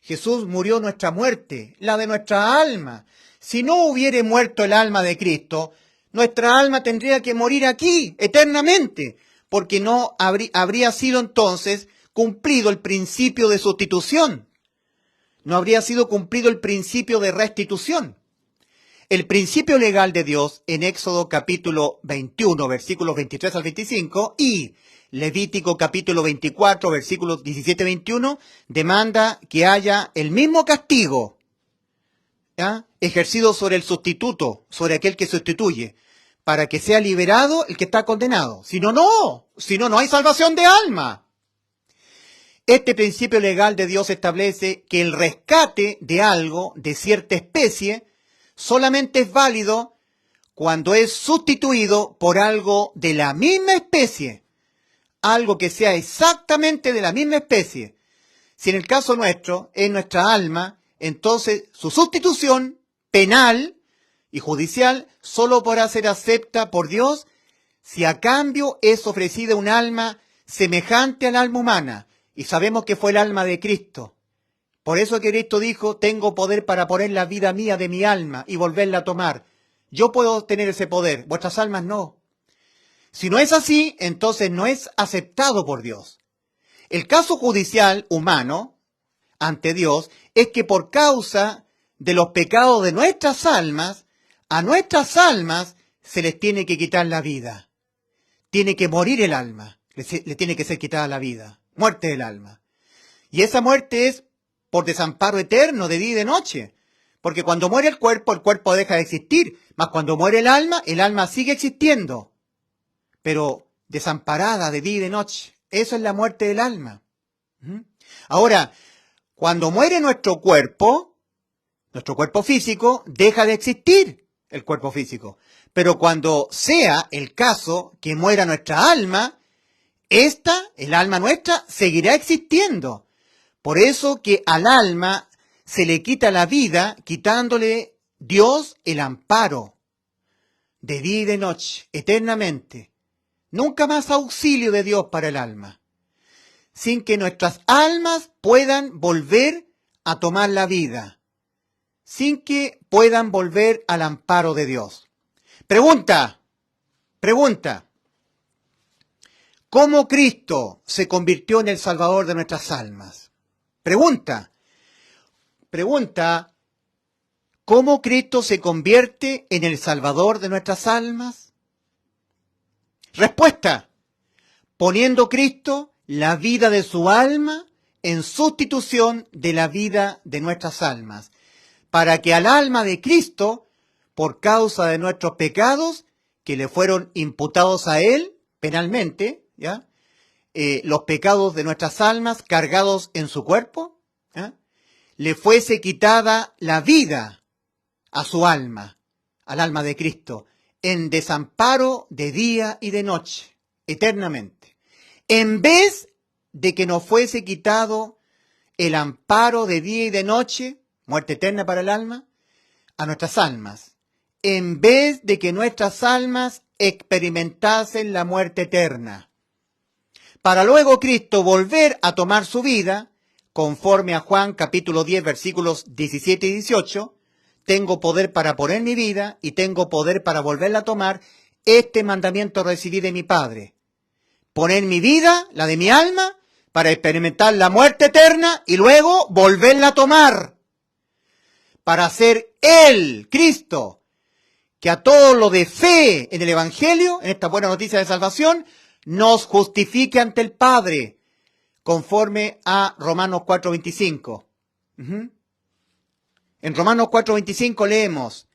Jesús murió nuestra muerte, la de nuestra alma. Si no hubiere muerto el alma de Cristo, nuestra alma tendría que morir aquí, eternamente, porque no habría sido entonces cumplido el principio de sustitución. No habría sido cumplido el principio de restitución. El principio legal de Dios en Éxodo capítulo 21, versículos 23 al 25 y Levítico capítulo 24, versículos 17-21, demanda que haya el mismo castigo, ¿ya?, ejercido sobre el sustituto, sobre aquel que sustituye, para que sea liberado el que está condenado. Si no, no hay salvación de alma. Este principio legal de Dios establece que el rescate de algo, de cierta especie, solamente es válido cuando es sustituido por algo de la misma especie, algo que sea exactamente de la misma especie. Si en el caso nuestro es nuestra alma, entonces su sustitución penal y judicial solo podrá ser acepta por Dios si a cambio es ofrecida un alma semejante al alma humana, y sabemos que fue el alma de Cristo. Por eso que Cristo dijo, tengo poder para poner la vida mía de mi alma y volverla a tomar. Yo puedo tener ese poder, vuestras almas no. Si no es así, entonces no es aceptado por Dios. El caso judicial humano ante Dios es que por causa de los pecados de nuestras almas, a nuestras almas se les tiene que quitar la vida. Tiene que morir el alma, le tiene que ser quitada la vida, muerte del alma. Y esa muerte es por desamparo eterno de día y de noche. Porque cuando muere el cuerpo deja de existir. Mas cuando muere el alma sigue existiendo. Pero desamparada de día y de noche. Eso es la muerte del alma. Ahora, cuando muere nuestro cuerpo físico, deja de existir el cuerpo físico. Pero cuando sea el caso que muera nuestra alma, el alma nuestra, seguirá existiendo. Por eso que al alma se le quita la vida, quitándole Dios el amparo de día y de noche, eternamente. Nunca más auxilio de Dios para el alma, sin que nuestras almas puedan volver a tomar la vida, sin que puedan volver al amparo de Dios. Pregunta, ¿cómo Cristo se convirtió en el Salvador de nuestras almas? Pregunta, ¿cómo Cristo se convierte en el Salvador de nuestras almas? Respuesta, poniendo Cristo la vida de su alma en sustitución de la vida de nuestras almas, para que al alma de Cristo, por causa de nuestros pecados, que le fueron imputados a Él penalmente, ¿ya?, los pecados de nuestras almas cargados en su cuerpo, le fuese quitada la vida a su alma, al alma de Cristo, en desamparo de día y de noche, eternamente. En vez de que nos fuese quitado el amparo de día y de noche, muerte eterna para el alma, a nuestras almas, en vez de que nuestras almas experimentasen la muerte eterna, para luego Cristo volver a tomar su vida, conforme a Juan capítulo 10, versículos 17 y 18, tengo poder para poner mi vida y tengo poder para volverla a tomar. Este mandamiento recibí de mi Padre. Poner mi vida, la de mi alma, para experimentar la muerte eterna y luego volverla a tomar. Para ser Él, Cristo, que a todo lo de fe en el Evangelio, en esta buena noticia de salvación, nos justifique ante el Padre, conforme a Romanos 4:25. En Romanos 4:25 leemos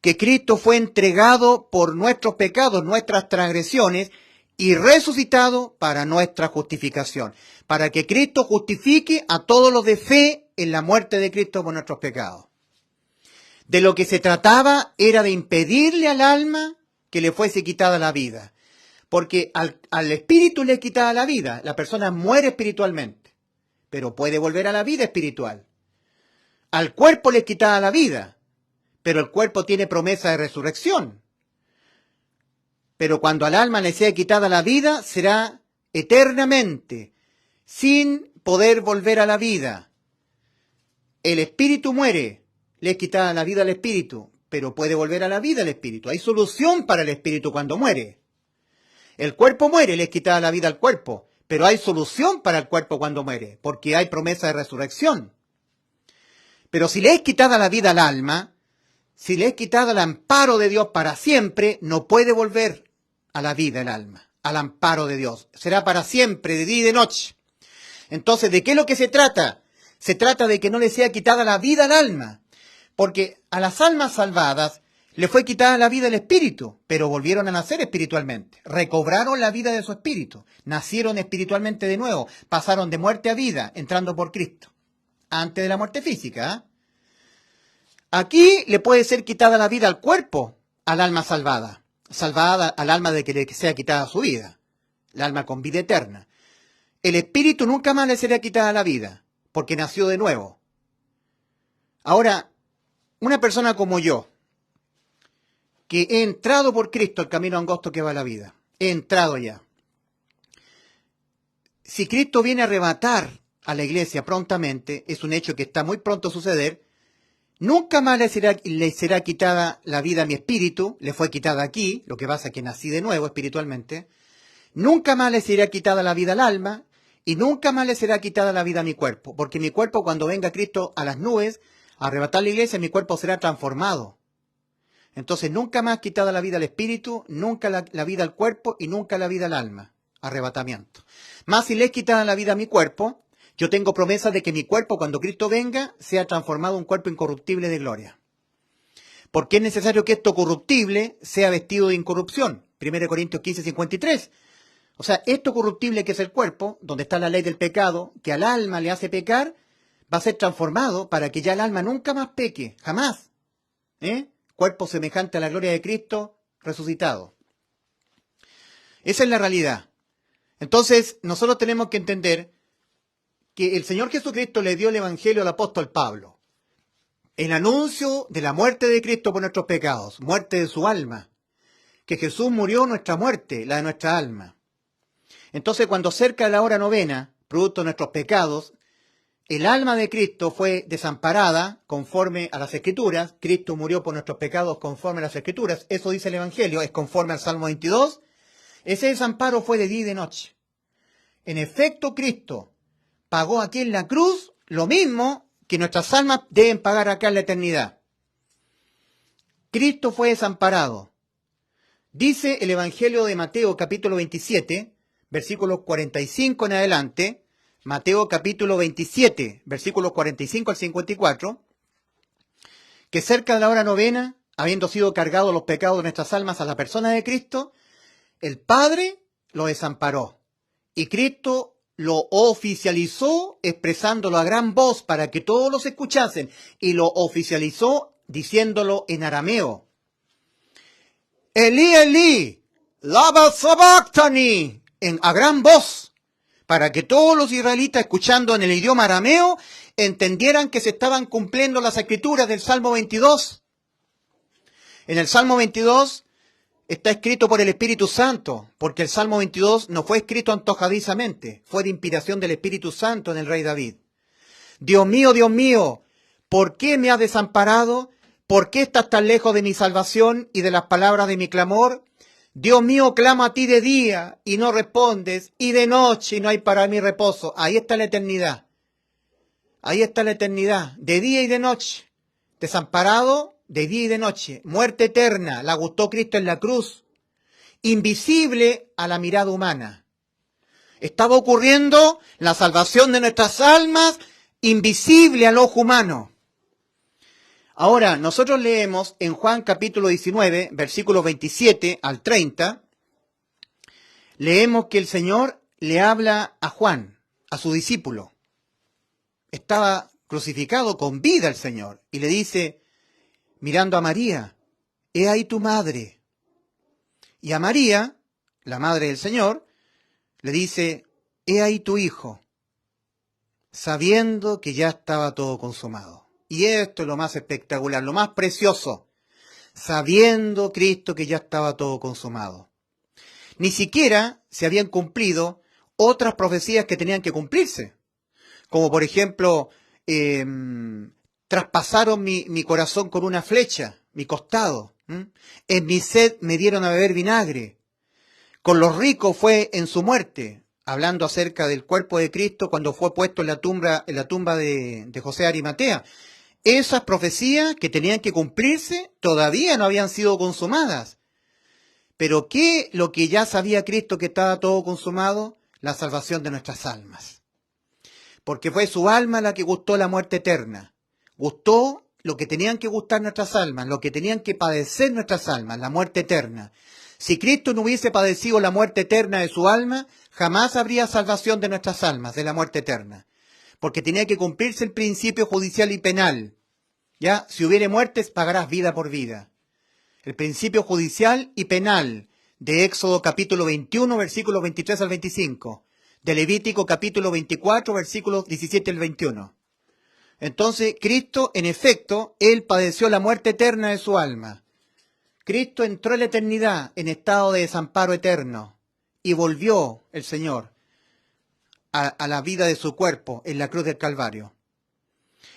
que Cristo fue entregado por nuestros pecados, nuestras transgresiones, y resucitado para nuestra justificación, para que Cristo justifique a todos los de fe en la muerte de Cristo por nuestros pecados. De lo que se trataba era de impedirle al alma que le fuese quitada la vida, porque al espíritu le es quitada la vida, la persona muere espiritualmente, pero puede volver a la vida espiritual. Al cuerpo le es quitada la vida, pero el cuerpo tiene promesa de resurrección. Pero cuando al alma le sea quitada la vida, será eternamente, sin poder volver a la vida. El espíritu muere, le es quitada la vida al espíritu, pero puede volver a la vida el espíritu. Hay solución para el espíritu cuando muere. El cuerpo muere, le es quitada la vida al cuerpo, pero hay solución para el cuerpo cuando muere, porque hay promesa de resurrección. Pero si le es quitada la vida al alma, si le es quitada el amparo de Dios para siempre, no puede volver a la vida el alma, al amparo de Dios. Será para siempre, de día y de noche. Entonces, ¿de qué es lo que se trata? Se trata de que no le sea quitada la vida al alma, porque a las almas salvadas le fue quitada la vida del espíritu, pero volvieron a nacer espiritualmente, recobraron la vida de su espíritu, nacieron espiritualmente de nuevo, pasaron de muerte a vida, entrando por Cristo, antes de la muerte física. Aquí le puede ser quitada la vida al cuerpo, al alma salvada al alma de que le sea quitada su vida, el alma con vida eterna. El espíritu nunca más le será quitada la vida, porque nació de nuevo. Ahora, una persona como yo, que he entrado por Cristo el camino angosto que va a la vida, he entrado ya. Si Cristo viene a arrebatar a la iglesia prontamente, es un hecho que está muy pronto a suceder, nunca más le será quitada la vida a mi espíritu, le fue quitada aquí, lo que pasa es que nací de nuevo espiritualmente, nunca más le será quitada la vida al alma, y nunca más le será quitada la vida a mi cuerpo, porque mi cuerpo cuando venga Cristo a las nubes, a arrebatar la iglesia, mi cuerpo será transformado. Entonces nunca más quitada la vida al espíritu, nunca la vida al cuerpo y nunca la vida al alma, arrebatamiento. Más si le es quitada la vida a mi cuerpo, yo tengo promesa de que mi cuerpo, cuando Cristo venga, sea transformado en un cuerpo incorruptible de gloria. Porque es necesario que esto corruptible sea vestido de incorrupción. 1 Corintios 15:53. O sea, esto corruptible que es el cuerpo, donde está la ley del pecado, que al alma le hace pecar, va a ser transformado para que ya el alma nunca más peque, jamás. Cuerpo semejante a la gloria de Cristo resucitado. Esa es la realidad. Entonces, nosotros tenemos que entender que el Señor Jesucristo le dio el Evangelio al apóstol Pablo. El anuncio de la muerte de Cristo por nuestros pecados, muerte de su alma. Que Jesús murió nuestra muerte, la de nuestra alma. Entonces, cuando cerca de la hora novena, producto de nuestros pecados, el alma de Cristo fue desamparada conforme a las Escrituras. Cristo murió por nuestros pecados conforme a las Escrituras. Eso dice el Evangelio, es conforme al Salmo 22. Ese desamparo fue de día y de noche. En efecto, Cristo pagó aquí en la cruz lo mismo que nuestras almas deben pagar acá en la eternidad. Cristo fue desamparado. Dice el Evangelio de Mateo capítulo 27, versículos 45 en adelante, Mateo capítulo 27, versículos 45 al 54, que cerca de la hora novena, habiendo sido cargados los pecados de nuestras almas a la persona de Cristo, el Padre lo desamparó y Cristo lo oficializó expresándolo a gran voz para que todos los escuchasen y lo oficializó diciéndolo en arameo. Elí, Elí, lama sabactani, a gran voz, para que todos los israelitas escuchando en el idioma arameo entendieran que se estaban cumpliendo las escrituras del Salmo 22. En el Salmo 22 está escrito por el Espíritu Santo, porque el Salmo 22 no fue escrito antojadizamente, fue de inspiración del Espíritu Santo en el rey David. Dios mío, ¿por qué me has desamparado? ¿Por qué estás tan lejos de mi salvación y de las palabras de mi clamor? Dios mío, clamo a ti de día y no respondes, y de noche y no hay para mí reposo. Ahí está la eternidad. Ahí está la eternidad, de día y de noche. Desamparado de día y de noche. Muerte eterna, la gustó Cristo en la cruz. Invisible a la mirada humana. Estaba ocurriendo la salvación de nuestras almas, invisible al ojo humano. Ahora, nosotros leemos en Juan capítulo 19, versículos 27 al 30, leemos que el Señor le habla a Juan, a su discípulo. Estaba crucificado con vida el Señor y le dice, mirando a María, he ahí tu madre. Y a María, la madre del Señor, le dice, he ahí tu hijo, sabiendo que ya estaba todo consumado. Y esto es lo más espectacular, lo más precioso, sabiendo Cristo que ya estaba todo consumado. Ni siquiera se habían cumplido otras profecías que tenían que cumplirse, como por ejemplo, traspasaron mi corazón con una flecha, mi costado. En mi sed me dieron a beber vinagre. Con los ricos fue en su muerte, hablando acerca del cuerpo de Cristo cuando fue puesto en la tumba de José de Arimatea. Esas profecías que tenían que cumplirse todavía no habían sido consumadas. Pero ¿qué lo que ya sabía Cristo que estaba todo consumado? La salvación de nuestras almas. Porque fue su alma la que gustó la muerte eterna. Gustó lo que tenían que gustar nuestras almas, lo que tenían que padecer nuestras almas, la muerte eterna. Si Cristo no hubiese padecido la muerte eterna de su alma, jamás habría salvación de nuestras almas, de la muerte eterna. Porque tenía que cumplirse el principio judicial y penal. ¿Ya? Si hubiere muertes, pagarás vida por vida. El principio judicial y penal de Éxodo capítulo 21, versículos 23 al 25. De Levítico capítulo 24, versículos 17 al 21. Entonces, Cristo, en efecto, Él padeció la muerte eterna de su alma. Cristo entró en la eternidad en estado de desamparo eterno y volvió el Señor a la vida de su cuerpo en la cruz del Calvario.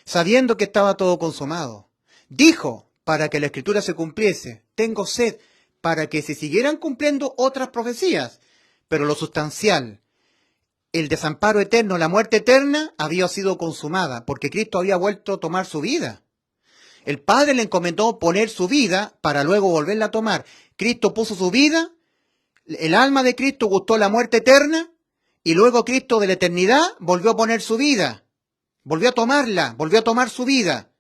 Sabiendo que estaba todo consumado, dijo, para que la Escritura se cumpliese, tengo sed, para que se siguieran cumpliendo otras profecías, pero lo sustancial, el desamparo eterno, la muerte eterna, había sido consumada, porque Cristo había vuelto a tomar su vida. El Padre le encomendó poner su vida para luego volverla a tomar. Cristo puso su vida, el alma de Cristo gustó la muerte eterna, y luego Cristo de la eternidad volvió a poner su vida, volvió a tomarla, volvió a tomar su vida.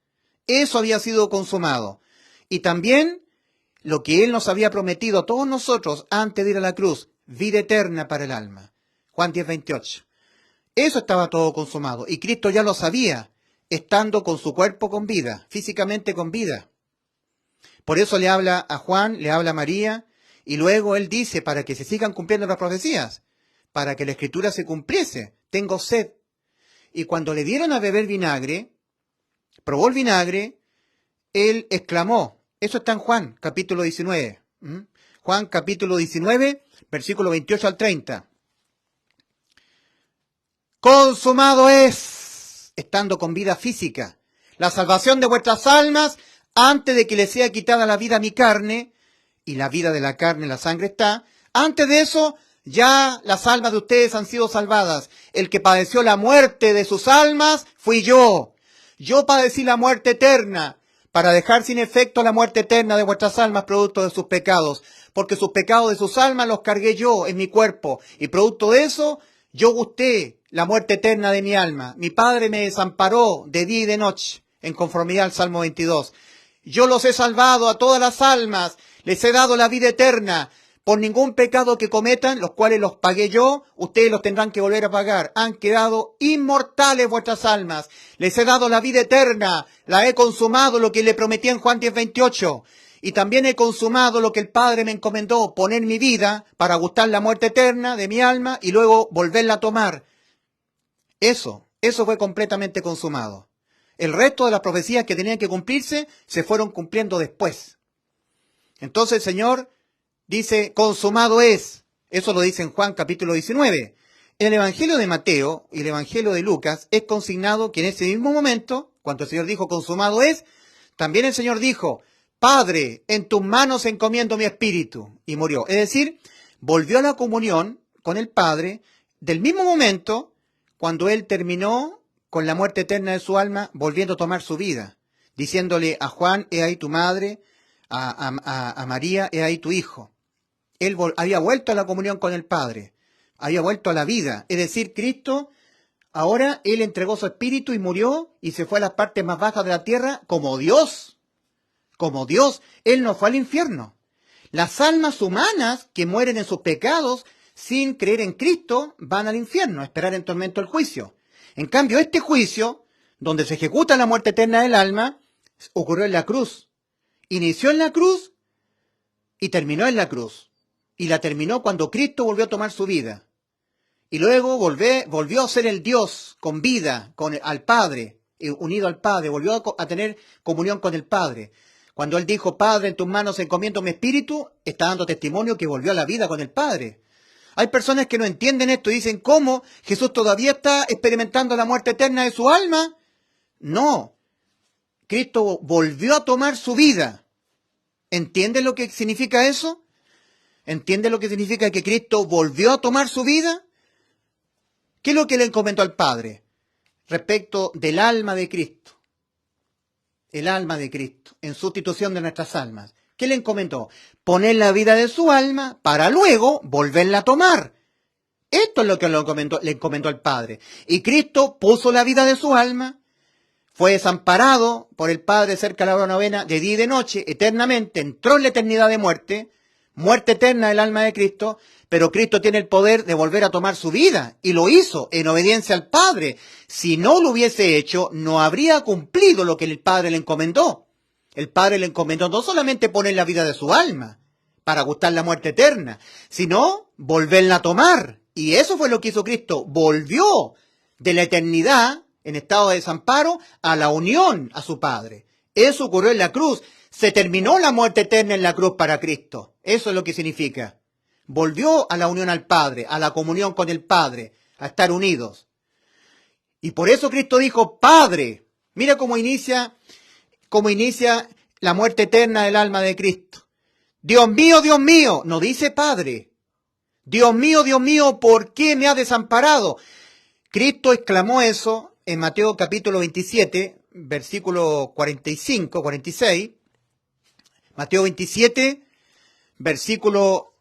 Eso había sido consumado. Y también lo que Él nos había prometido a todos nosotros antes de ir a la cruz, vida eterna para el alma. Juan 10, 28. Eso estaba todo consumado. Y Cristo ya lo sabía, estando con su cuerpo con vida, físicamente con vida. Por eso le habla a Juan, le habla a María, y luego Él dice, para que se sigan cumpliendo las profecías, para que la Escritura se cumpliese, tengo sed. Y cuando le dieron a beber vinagre, probó el vinagre, Él exclamó, eso está en Juan, capítulo 19. Juan, capítulo 19, versículo 28 al 30. Consumado es, estando con vida física, la salvación de vuestras almas, antes de que les sea quitada la vida a mi carne, y la vida de la carne, la sangre está, antes de eso, ya las almas de ustedes han sido salvadas. El que padeció la muerte de sus almas fui yo. Yo padecí la muerte eterna, para dejar sin efecto la muerte eterna de vuestras almas, producto de sus pecados, porque sus pecados de sus almas los cargué yo en mi cuerpo, y producto de eso, yo gusté la muerte eterna de mi alma. Mi Padre me desamparó de día y de noche, en conformidad al Salmo 22. Yo los he salvado a todas las almas, les he dado la vida eterna. Por ningún pecado que cometan, los cuales los pagué yo, ustedes los tendrán que volver a pagar. Han quedado inmortales vuestras almas. Les he dado la vida eterna, la he consumado, lo que le prometí en Juan 10, 28. Y también he consumado lo que el Padre me encomendó, poner mi vida para gustar la muerte eterna de mi alma y luego volverla a tomar. Eso fue completamente consumado. El resto de las profecías que tenían que cumplirse se fueron cumpliendo después. Entonces el Señor dice, consumado es. Eso lo dice en Juan capítulo 19. En el Evangelio de Mateo y el Evangelio de Lucas es consignado que en ese mismo momento, cuando el Señor dijo consumado es, también el Señor dijo, Padre, en tus manos encomiendo mi espíritu. Y murió. Es decir, volvió a la comunión con el Padre del mismo momento cuando Él terminó con la muerte eterna de su alma, volviendo a tomar su vida, diciéndole a Juan, he ahí tu madre, a María, he ahí tu hijo. Él había vuelto a la comunión con el Padre, había vuelto a la vida. Es decir, Cristo, ahora Él entregó su espíritu y murió y se fue a las partes más bajas de la tierra como Dios. Como Dios, Él no fue al infierno. Las almas humanas que mueren en sus pecados sin creer en Cristo van al infierno, a esperar en tormento el juicio. En cambio, este juicio, donde se ejecuta la muerte eterna del alma, ocurrió en la cruz. Inició en la cruz y terminó en la cruz. Y la terminó cuando Cristo volvió a tomar su vida. Y luego volvió a ser el Dios con vida, al Padre, unido al Padre, volvió a tener comunión con el Padre. Cuando Él dijo, Padre, en tus manos encomiendo mi espíritu, está dando testimonio que volvió a la vida con el Padre. Hay personas que no entienden esto y dicen, ¿cómo? ¿Jesús todavía está experimentando la muerte eterna de su alma? No. Cristo volvió a tomar su vida. ¿Entienden lo que significa eso? ¿Entienden lo que significa que Cristo volvió a tomar su vida? ¿Qué es lo que le encomendó al Padre respecto del alma de Cristo? El alma de Cristo, en sustitución de nuestras almas. ¿Qué le encomendó? Poner la vida de su alma para luego volverla a tomar. Esto es lo que le encomendó al Padre. Y Cristo puso la vida de su alma, fue desamparado por el Padre cerca de la hora novena, de día y de noche, eternamente, entró en la eternidad de muerte, muerte eterna del alma de Cristo, pero Cristo tiene el poder de volver a tomar su vida, y lo hizo en obediencia al Padre. Si no lo hubiese hecho, no habría cumplido lo que el Padre le encomendó. El Padre le encomendó no solamente poner la vida de su alma, para gustar la muerte eterna, sino volverla a tomar. Y eso fue lo que hizo Cristo. Volvió de la eternidad, en estado de desamparo, a la unión a su Padre. Eso ocurrió en la cruz. Se terminó la muerte eterna en la cruz para Cristo. Eso es lo que significa. Volvió a la unión al Padre, a la comunión con el Padre, a estar unidos. Y por eso Cristo dijo, Padre, mira cómo inicia la muerte eterna del alma de Cristo. Dios mío, no dice Padre. Dios mío, ¿por qué me has desamparado? Cristo exclamó eso en Mateo capítulo 27, versículo 45, 46. Mateo 27, versículo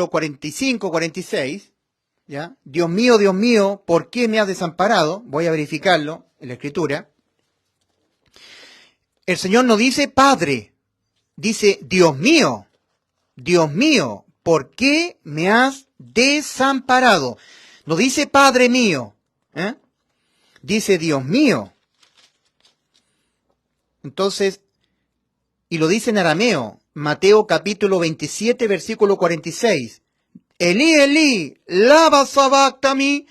45, 46. ¿Ya? Dios mío, ¿por qué me has desamparado? Voy a verificarlo en la Escritura. El Señor no dice Padre, dice Dios mío, ¿por qué me has desamparado? No dice Padre mío, dice Dios mío. Entonces, y lo dice en arameo, Mateo capítulo 27, versículo 46. Elí, lama sabactani,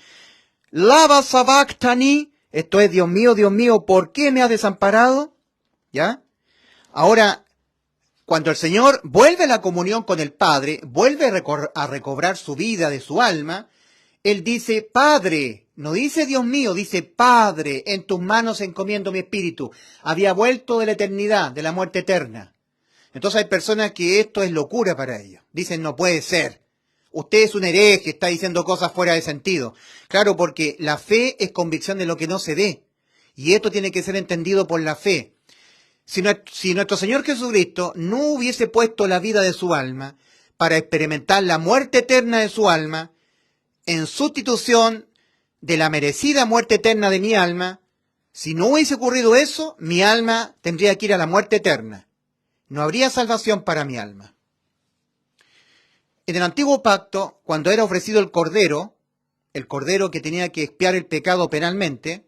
esto es, Dios mío, ¿por qué me has desamparado? ¿Ya? Ahora, cuando el Señor vuelve a la comunión con el Padre, vuelve a recobrar su vida de su alma, Él dice, Padre, no dice Dios mío, dice Padre, en tus manos encomiendo mi espíritu. Había vuelto de la eternidad, de la muerte eterna. Entonces hay personas que esto es locura para ellos. Dicen, no puede ser. Usted es un hereje, está diciendo cosas fuera de sentido. Claro, porque la fe es convicción de lo que no se ve. Y esto tiene que ser entendido por la fe. Si nuestro Señor Jesucristo no hubiese puesto la vida de su alma para experimentar la muerte eterna de su alma, en sustitución de la merecida muerte eterna de mi alma, si no hubiese ocurrido eso, mi alma tendría que ir a la muerte eterna. No habría salvación para mi alma. En el antiguo pacto, cuando era ofrecido el cordero que tenía que expiar el pecado penalmente,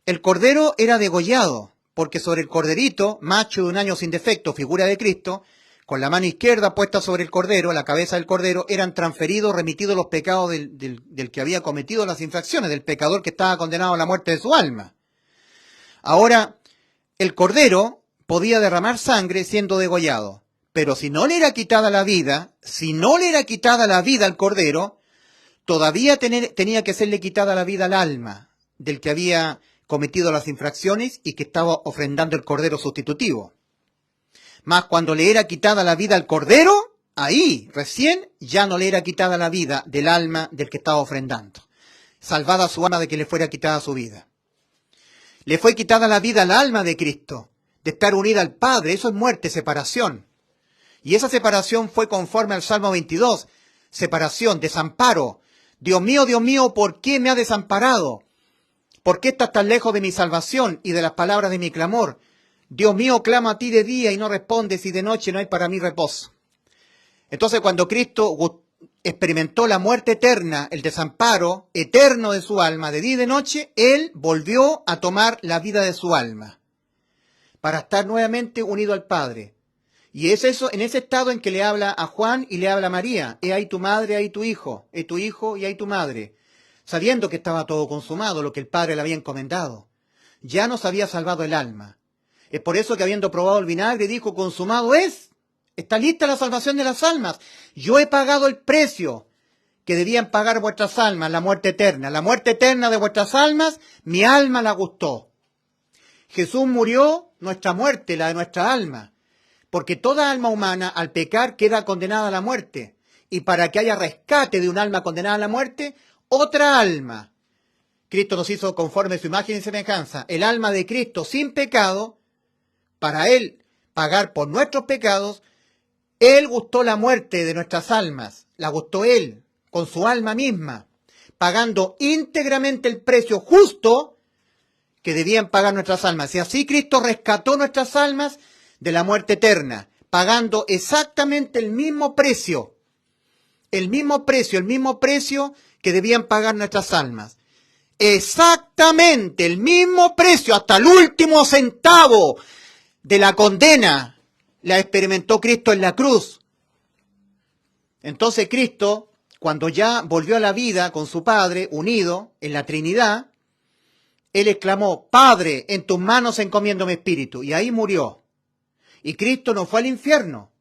el cordero era degollado, porque sobre el corderito, macho de un año sin defecto, figura de Cristo, con la mano izquierda puesta sobre el cordero, la cabeza del cordero, eran transferidos, remitidos los pecados del que había cometido las infracciones, del pecador que estaba condenado a la muerte de su alma. Ahora, el cordero podía derramar sangre siendo degollado, pero si no le era quitada la vida al cordero, todavía tenía que serle quitada la vida al alma del que había cometido las infracciones y que estaba ofrendando el cordero sustitutivo. Mas cuando le era quitada la vida al cordero, ahí recién ya no le era quitada la vida del alma del que estaba ofrendando. Salvada su alma de que le fuera quitada su vida. Le fue quitada la vida al alma de Cristo, de estar unida al Padre. Eso es muerte, separación. Y esa separación fue conforme al Salmo 22. separación, desamparo. Dios mío, ¿por qué me has desamparado? ¿Por qué estás tan lejos de mi salvación y de las palabras de mi clamor? Dios mío, clamo a ti de día y no respondes, y de noche no hay para mí reposo. Entonces, cuando Cristo experimentó la muerte eterna, el desamparo eterno de su alma, de día y de noche, Él volvió a tomar la vida de su alma para estar nuevamente unido al Padre. Y es eso, en ese estado en que le habla a Juan y le habla a María. He ahí tu madre, ahí tu hijo y ahí tu madre. Sabiendo que estaba todo consumado, lo que el Padre le había encomendado. Ya nos había salvado el alma. Es por eso que habiendo probado el vinagre, dijo, consumado es. Está lista la salvación de las almas. Yo he pagado el precio que debían pagar vuestras almas, la muerte eterna. La muerte eterna de vuestras almas, mi alma la gustó. Jesús murió nuestra muerte, la de nuestra alma. Porque toda alma humana, al pecar, queda condenada a la muerte. Y para que haya rescate de un alma condenada a la muerte, otra alma. Cristo nos hizo conforme a su imagen y semejanza. El alma de Cristo sin pecado, para Él pagar por nuestros pecados, Él gustó la muerte de nuestras almas. La gustó Él, con su alma misma, pagando íntegramente el precio justo que debían pagar nuestras almas. Y así Cristo rescató nuestras almas de la muerte eterna, pagando exactamente el mismo precio que debían pagar nuestras almas. Exactamente el mismo precio, hasta el último centavo de la condena, la experimentó Cristo en la cruz. Entonces Cristo, cuando ya volvió a la vida con su Padre, unido en la Trinidad, Él exclamó, Padre, en tus manos encomiendo mi espíritu, y ahí murió. Y Cristo no fue al infierno.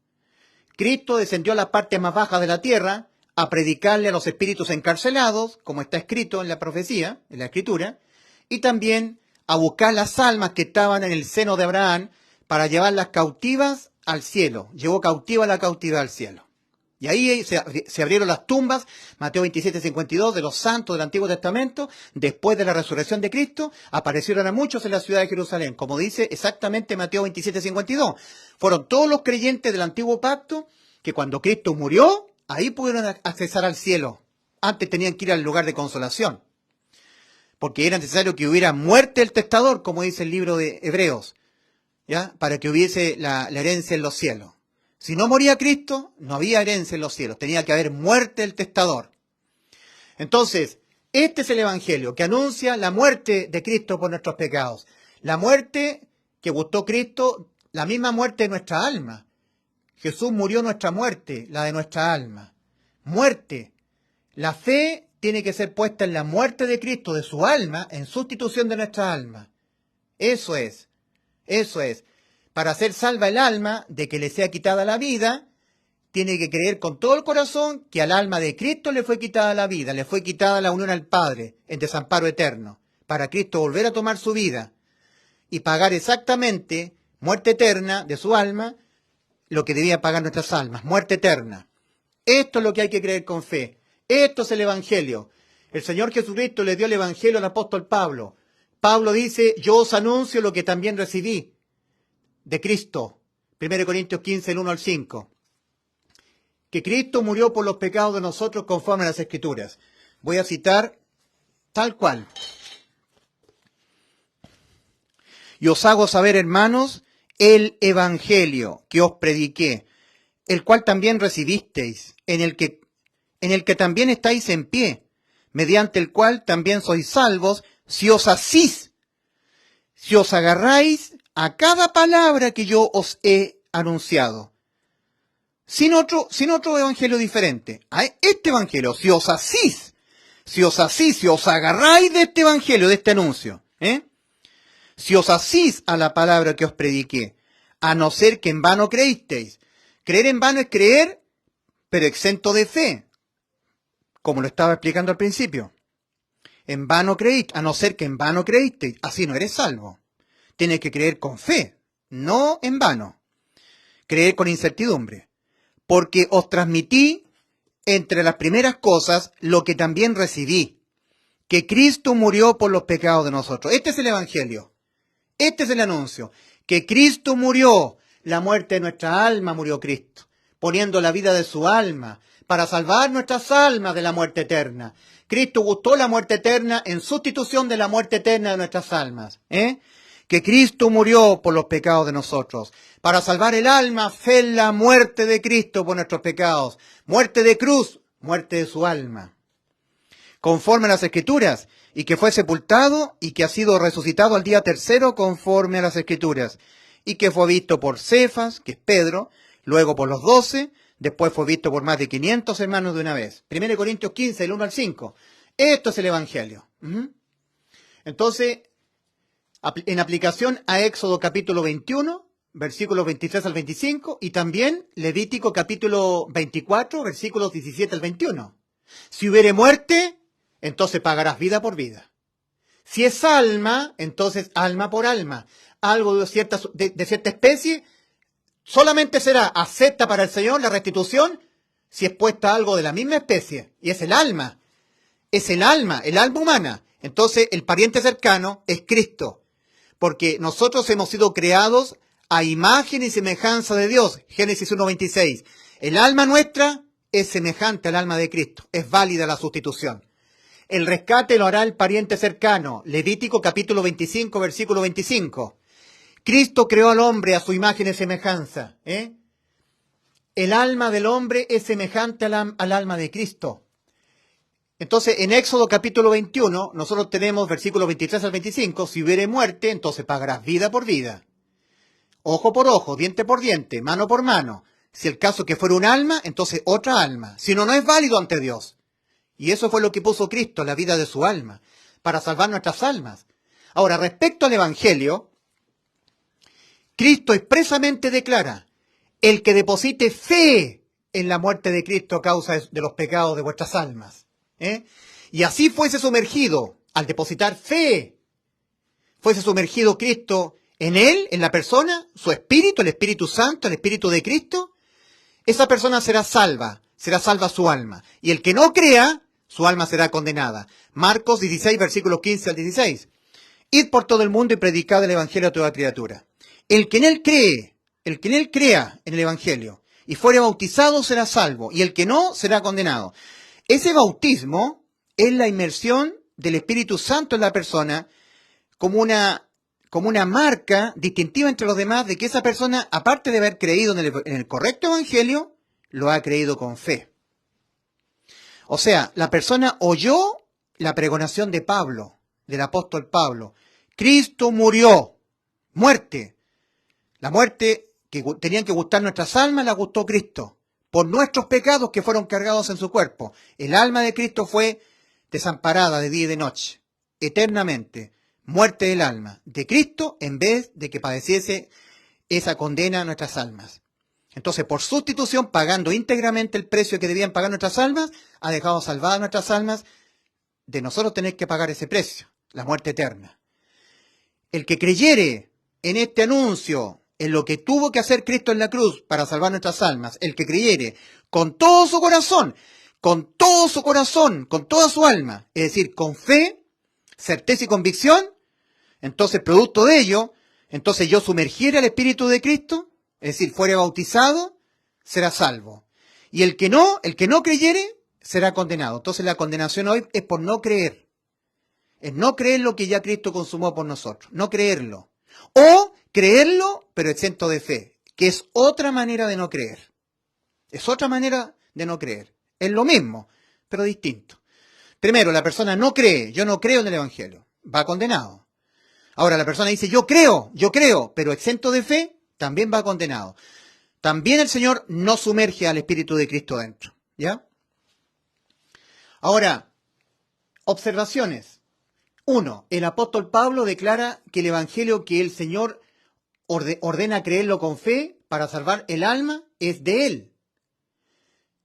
Cristo descendió a las partes más bajas de la tierra a predicarle a los espíritus encarcelados, como está escrito en la profecía, en la Escritura, y también a buscar las almas que estaban en el seno de Abraham para llevarlas cautivas al cielo. Llevó cautiva la cautividad al cielo. Y ahí se abrieron las tumbas, Mateo 27:52, de los santos del Antiguo Testamento. Después de la resurrección de Cristo, aparecieron a muchos en la ciudad de Jerusalén, como dice exactamente Mateo 27:52. Fueron todos los creyentes del Antiguo Pacto que cuando Cristo murió, ahí pudieron accesar al cielo. Antes tenían que ir al lugar de consolación, porque era necesario que hubiera muerte del testador, como dice el libro de Hebreos, ¿ya? Para que hubiese la herencia en los cielos. Si no moría Cristo, no había herencia en los cielos. Tenía que haber muerte del testador. Entonces, este es el Evangelio que anuncia la muerte de Cristo por nuestros pecados. La muerte que gustó Cristo, la misma muerte de nuestra alma. Jesús murió nuestra muerte, la de nuestra alma. Muerte. La fe tiene que ser puesta en la muerte de Cristo, de su alma, en sustitución de nuestra alma. Eso es. Para ser salva el alma de que le sea quitada la vida, tiene que creer con todo el corazón que al alma de Cristo le fue quitada la vida, le fue quitada la unión al Padre en desamparo eterno, para Cristo volver a tomar su vida y pagar exactamente, muerte eterna de su alma, lo que debían pagar nuestras almas, muerte eterna. Esto es lo que hay que creer con fe. Esto es el Evangelio. El Señor Jesucristo le dio el Evangelio al apóstol Pablo. Pablo dice, yo os anuncio lo que también recibí de Cristo, 1 Corintios 15, el 1 al 5, que Cristo murió por los pecados de nosotros conforme a las Escrituras. Voy a citar tal cual. Y os hago saber, hermanos, el Evangelio que os prediqué, el cual también recibisteis, en el que también estáis en pie, mediante el cual también sois salvos, si os asís, si os agarráis a cada palabra que yo os he anunciado. Sin otro evangelio diferente. A este evangelio, si os asís, si os agarráis de este evangelio, de este anuncio, si os asís a la palabra que os prediqué, a no ser que en vano creísteis. Creer en vano es creer, pero exento de fe, como lo estaba explicando al principio. En vano creíste, a no ser que en vano creísteis, así no eres salvo. Tienes que creer con fe, no en vano. Creer con incertidumbre. Porque os transmití entre las primeras cosas lo que también recibí. Que Cristo murió por los pecados de nosotros. Este es el Evangelio. Este es el anuncio. Que Cristo murió. La muerte de nuestra alma murió Cristo. Poniendo la vida de su alma. para salvar nuestras almas de la muerte eterna. Cristo gustó la muerte eterna en sustitución de la muerte eterna de nuestras almas. Que Cristo murió por los pecados de nosotros. Para salvar el alma fue la muerte de Cristo por nuestros pecados. Muerte de cruz, muerte de su alma. Conforme a las Escrituras, y que fue sepultado y que ha sido resucitado al día tercero conforme a las Escrituras, y que fue visto por Cefas, que es Pedro, luego por los 12, después fue visto por más de 500 hermanos de una vez. 1 Corintios 15, del 1 al 5. Esto es el Evangelio. Entonces, en aplicación a Éxodo capítulo 21, versículos 23 al 25, y también Levítico capítulo 24, versículos 17 al 21. Si hubiere muerte, entonces pagarás vida por vida. Si es alma, entonces alma por alma. Algo de cierta especie, solamente será acepta para el Señor la restitución si es puesta algo de la misma especie. Y es el alma. Es el alma humana. Entonces el pariente cercano es Cristo. Porque nosotros hemos sido creados a imagen y semejanza de Dios. Génesis 1:26. El alma nuestra es semejante al alma de Cristo. Es válida la sustitución. El rescate lo hará el pariente cercano. Levítico capítulo 25, versículo 25. Cristo creó al hombre a su imagen y semejanza. El alma del hombre es semejante al alma de Cristo. Entonces, en Éxodo capítulo 21, nosotros tenemos versículos 23 al 25. Si hubiere muerte, entonces pagarás vida por vida. Ojo por ojo, diente por diente, mano por mano. Si el caso que fuera un alma, entonces otra alma. Si no, no es válido ante Dios. Y eso fue lo que puso Cristo, la vida de su alma, para salvar nuestras almas. Ahora, respecto al Evangelio, Cristo expresamente declara, el que deposite fe en la muerte de Cristo a causa de los pecados de vuestras almas. Y así fuese sumergido, al depositar fe, fuese sumergido Cristo en él, en la persona, su espíritu, el Espíritu Santo, el Espíritu de Cristo, esa persona será salva su alma. Y el que no crea, su alma será condenada. Marcos 16, versículos 15 al 16. Id por todo el mundo y predicad el Evangelio a toda criatura. El que en él crea en el Evangelio y fuere bautizado será salvo, y el que no será condenado. Ese bautismo es la inmersión del Espíritu Santo en la persona como una marca distintiva entre los demás de que esa persona, aparte de haber creído en el correcto Evangelio, lo ha creído con fe. O sea, la persona oyó la pregonación de Pablo, del apóstol Pablo. Cristo murió. Muerte. La muerte que tenían que gustar nuestras almas la gustó Cristo. Por nuestros pecados que fueron cargados en su cuerpo. El alma de Cristo fue desamparada de día y de noche. Eternamente. Muerte del alma de Cristo en vez de que padeciese esa condena a nuestras almas. Entonces, por sustitución, pagando íntegramente el precio que debían pagar nuestras almas, ha dejado salvadas nuestras almas de nosotros tener que pagar ese precio, la muerte eterna. El que creyere en este anuncio, en lo que tuvo que hacer Cristo en la cruz para salvar nuestras almas, el que creyere con todo su corazón, con toda su alma, es decir, con fe, certeza y convicción, entonces, producto de ello, entonces yo sumergiere al Espíritu de Cristo, es decir, fuere bautizado, será salvo. Y el que no creyere, será condenado. Entonces la condenación hoy es por no creer. Es no creer lo que ya Cristo consumó por nosotros. No creerlo. O creerlo, pero exento de fe, que es otra manera de no creer. Es otra manera de no creer. Es lo mismo, pero distinto. Primero, la persona no cree, yo no creo en el Evangelio. Va condenado. Ahora, la persona dice, yo creo, pero exento de fe, también va condenado. También el Señor no sumerge al Espíritu de Cristo dentro. ¿Ya? Ahora, observaciones. 1. El apóstol Pablo declara que el Evangelio que el Señor ordena creerlo con fe para salvar el alma es de Él.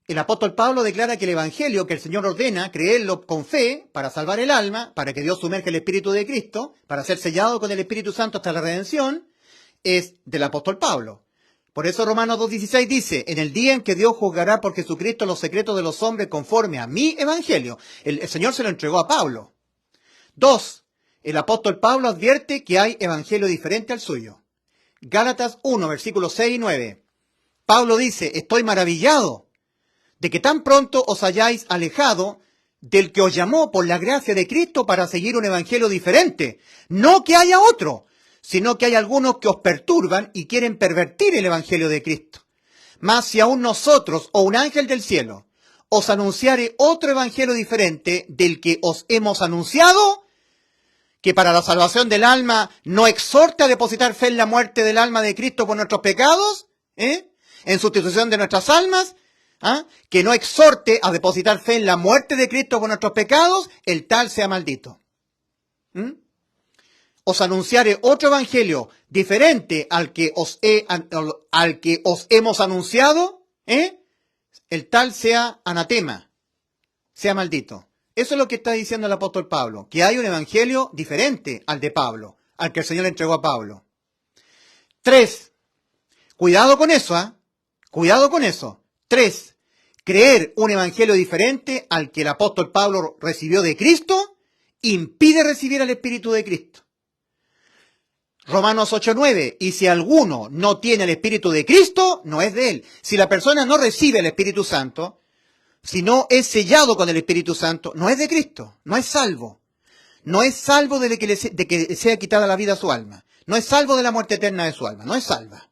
El apóstol Pablo declara que el Evangelio que el Señor ordena creerlo con fe para salvar el alma, para que Dios sumerja el Espíritu de Cristo, para ser sellado con el Espíritu Santo hasta la redención, es del apóstol Pablo. Por eso Romanos 2:16 dice, en el día en que Dios juzgará por Jesucristo los secretos de los hombres conforme a mi Evangelio. El Señor se lo entregó a Pablo. 2. El apóstol Pablo advierte que hay evangelio diferente al suyo. Gálatas 1, versículos 6 y 9. Pablo dice, estoy maravillado de que tan pronto os hayáis alejado del que os llamó por la gracia de Cristo para seguir un evangelio diferente. No que haya otro, sino que hay algunos que os perturban y quieren pervertir el evangelio de Cristo. Mas si aún nosotros o un ángel del cielo os anunciare otro evangelio diferente del que os hemos anunciado, que para la salvación del alma no exhorta a depositar fe en la muerte del alma de Cristo por nuestros pecados, en sustitución de nuestras almas, que no exhorte a depositar fe en la muerte de Cristo por nuestros pecados, el tal sea maldito. Os anunciaré otro evangelio diferente al que os hemos anunciado, el tal sea anatema, sea maldito. Eso es lo que está diciendo el apóstol Pablo, que hay un evangelio diferente al de Pablo, al que el Señor le entregó a Pablo. 3. Cuidado con eso, Cuidado con eso. 3. Creer un evangelio diferente al que el apóstol Pablo recibió de Cristo impide recibir al Espíritu de Cristo. Romanos 8:9. Y si alguno no tiene el Espíritu de Cristo, no es de él. Si la persona no recibe el Espíritu Santo, si no es sellado con el Espíritu Santo, no es de Cristo, no es salvo. No es salvo de que le sea quitada la vida a su alma. No es salvo de la muerte eterna de su alma. No es salva.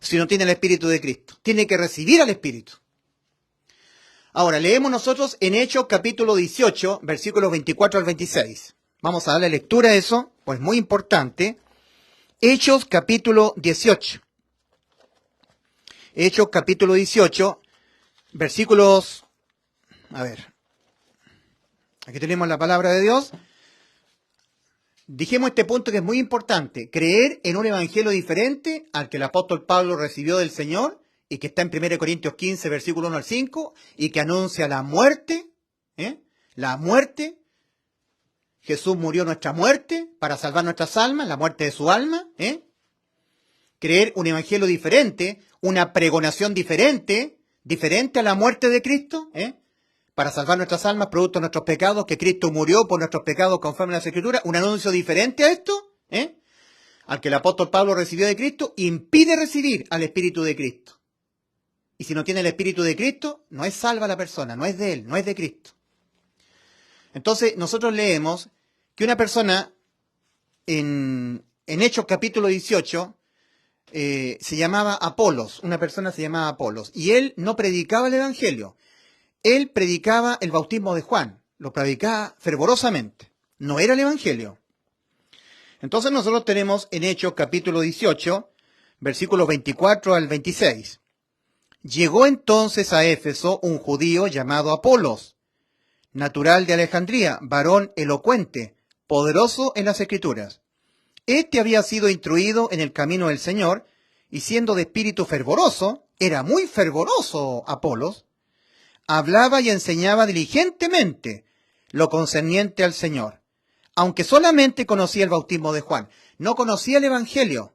Si no tiene el Espíritu de Cristo. Tiene que recibir al Espíritu. Ahora, leemos nosotros en Hechos capítulo 18, versículos 24 al 26. Vamos a darle lectura a eso, pues muy importante. Hechos capítulo 18. Hechos capítulo 18, versículos... A ver. Aquí tenemos la palabra de Dios. Dijimos este punto que es muy importante. Creer en un evangelio diferente al que el apóstol Pablo recibió del Señor y que está en 1 Corintios 15, versículo 1 al 5, y que anuncia la muerte. La muerte. Jesús murió nuestra muerte para salvar nuestras almas, la muerte de su alma. Creer un evangelio diferente, una pregonación diferente a la muerte de Cristo, para salvar nuestras almas, producto de nuestros pecados, que Cristo murió por nuestros pecados conforme a las Escrituras, un anuncio diferente a esto, al que el apóstol Pablo recibió de Cristo, impide recibir al Espíritu de Cristo. Y si no tiene el Espíritu de Cristo, no es salva la persona, no es de él, no es de Cristo. Entonces, nosotros leemos que una persona, en Hechos capítulo 18, se llamaba Apolos, una persona se llamaba Apolos, y él no predicaba el Evangelio. Él predicaba el bautismo de Juan, lo predicaba fervorosamente, no era el Evangelio. Entonces nosotros tenemos en Hechos capítulo 18, versículos 24 al 26. Llegó entonces a Éfeso un judío llamado Apolos, natural de Alejandría, varón elocuente, poderoso en las Escrituras. Este había sido instruido en el camino del Señor, y siendo de espíritu fervoroso, era muy fervoroso Apolos, hablaba y enseñaba diligentemente lo concerniente al Señor, aunque solamente conocía el bautismo de Juan. No conocía el Evangelio,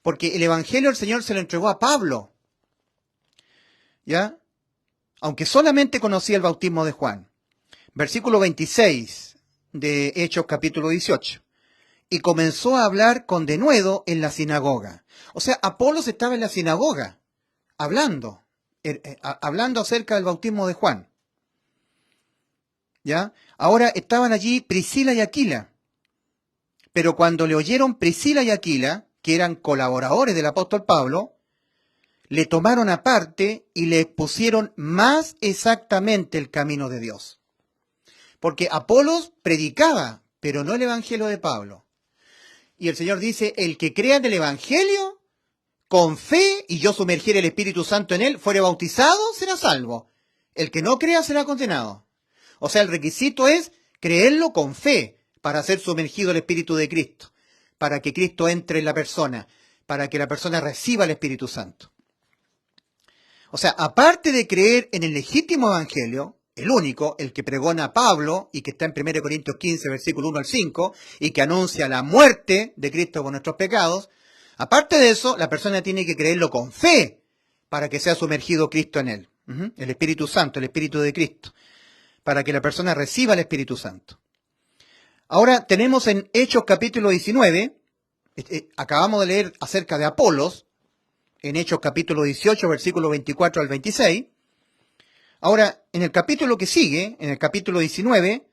porque el Evangelio el Señor se lo entregó a Pablo, ¿ya? Aunque solamente conocía el bautismo de Juan. Versículo 26 de Hechos capítulo 18. Y comenzó a hablar con denuedo en la sinagoga. O sea, Apolos estaba en la sinagoga, hablando acerca del bautismo de Juan. ¿Ya? Ahora estaban allí Priscila y Aquila. Pero cuando le oyeron Priscila y Aquila, que eran colaboradores del apóstol Pablo, le tomaron aparte y le expusieron más exactamente el camino de Dios. Porque Apolos predicaba, pero no el evangelio de Pablo. Y el Señor dice, el que crea en el evangelio, con fe, y yo sumergiere el Espíritu Santo en él, fuere bautizado, será salvo. El que no crea será condenado. O sea, el requisito es creerlo con fe, para ser sumergido el Espíritu de Cristo, para que Cristo entre en la persona, para que la persona reciba el Espíritu Santo. O sea, aparte de creer en el legítimo evangelio, el único, el que pregona Pablo, y que está en 1 Corintios 15, versículo 1 al 5, y que anuncia la muerte de Cristo por nuestros pecados, aparte de eso, la persona tiene que creerlo con fe, para que sea sumergido Cristo en él. El Espíritu Santo, el Espíritu de Cristo, para que la persona reciba el Espíritu Santo. Ahora tenemos en Hechos capítulo 19, acabamos de leer acerca de Apolos, en Hechos capítulo 18, versículo 24 al 26, Ahora, en el capítulo que sigue, en el capítulo 19,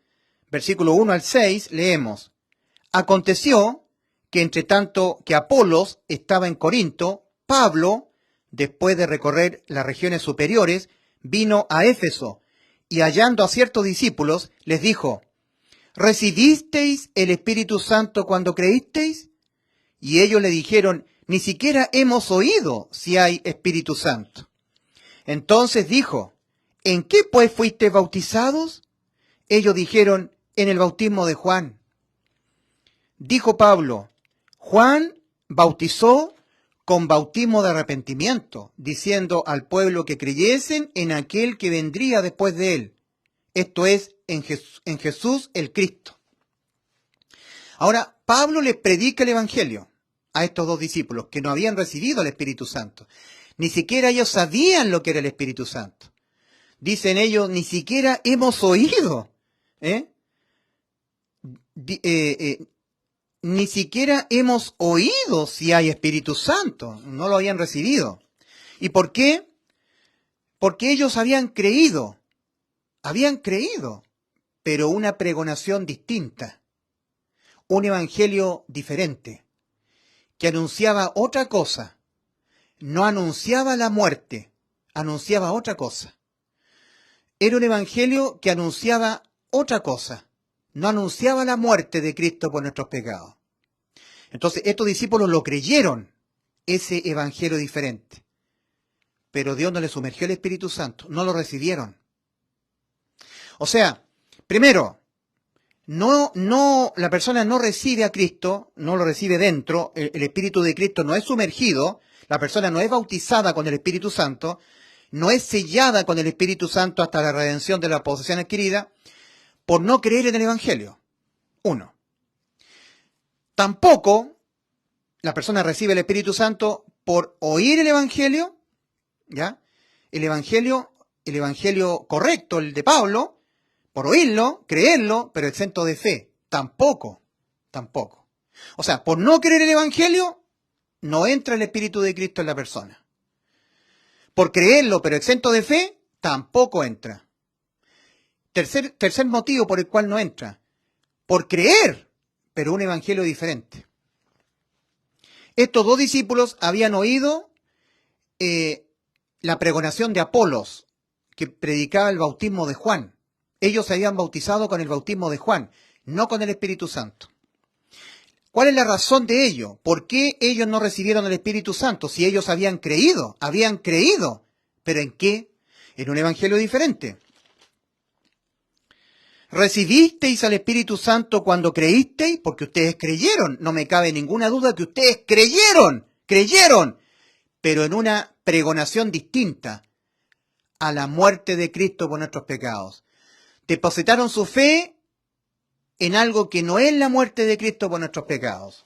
versículo 1 al 6, leemos: Aconteció que entre tanto que Apolos estaba en Corinto, Pablo, después de recorrer las regiones superiores, vino a Éfeso, y hallando a ciertos discípulos, les dijo: ¿Recibisteis el Espíritu Santo cuando creísteis? Y ellos le dijeron: ni siquiera hemos oído si hay Espíritu Santo. Entonces dijo: ¿en qué pues fuisteis bautizados? Ellos dijeron: en el bautismo de Juan. Dijo Pablo: Juan bautizó con bautismo de arrepentimiento, diciendo al pueblo que creyesen en aquel que vendría después de él, esto es, en Jesús el Cristo. Ahora, Pablo les predica el Evangelio a estos dos discípulos que no habían recibido el Espíritu Santo. Ni siquiera ellos sabían lo que era el Espíritu Santo. Dicen ellos: ni siquiera hemos oído. Ni siquiera hemos oído si hay Espíritu Santo. No lo habían recibido. ¿Y por qué? Porque ellos habían creído, pero una pregonación distinta, un evangelio diferente, que anunciaba otra cosa. No anunciaba la muerte, anunciaba otra cosa. Era un evangelio que anunciaba otra cosa, no anunciaba la muerte de Cristo por nuestros pecados. Entonces estos discípulos lo creyeron, ese evangelio diferente. Pero Dios no les sumergió el Espíritu Santo, no lo recibieron. O sea, primero, la persona no recibe a Cristo, no lo recibe dentro, el Espíritu de Cristo no es sumergido, la persona no es bautizada con el Espíritu Santo, no es sellada con el Espíritu Santo hasta la redención de la posesión adquirida, por no creer en el Evangelio. Uno. Tampoco la persona recibe el Espíritu Santo por oír el Evangelio, ¿ya? El Evangelio correcto, el de Pablo, por oírlo, creerlo, pero exento de fe. Tampoco. O sea, por no creer el Evangelio, no entra el Espíritu de Cristo en la persona. Por creerlo, pero exento de fe, tampoco entra. Tercer motivo por el cual no entra. Por creer, pero un Evangelio diferente. Estos dos discípulos habían oído la pregonación de Apolos, que predicaba el bautismo de Juan. Ellos se habían bautizado con el bautismo de Juan, no con el Espíritu Santo. ¿Cuál es la razón de ello? ¿Por qué ellos no recibieron el Espíritu Santo si ellos habían creído? ¿Pero en qué? En un evangelio diferente. ¿Recibisteis al Espíritu Santo cuando creísteis? Porque ustedes creyeron. No me cabe ninguna duda que ustedes creyeron, pero en una pregonación distinta a la muerte de Cristo por nuestros pecados. Depositaron su fe en algo que no es la muerte de Cristo por nuestros pecados.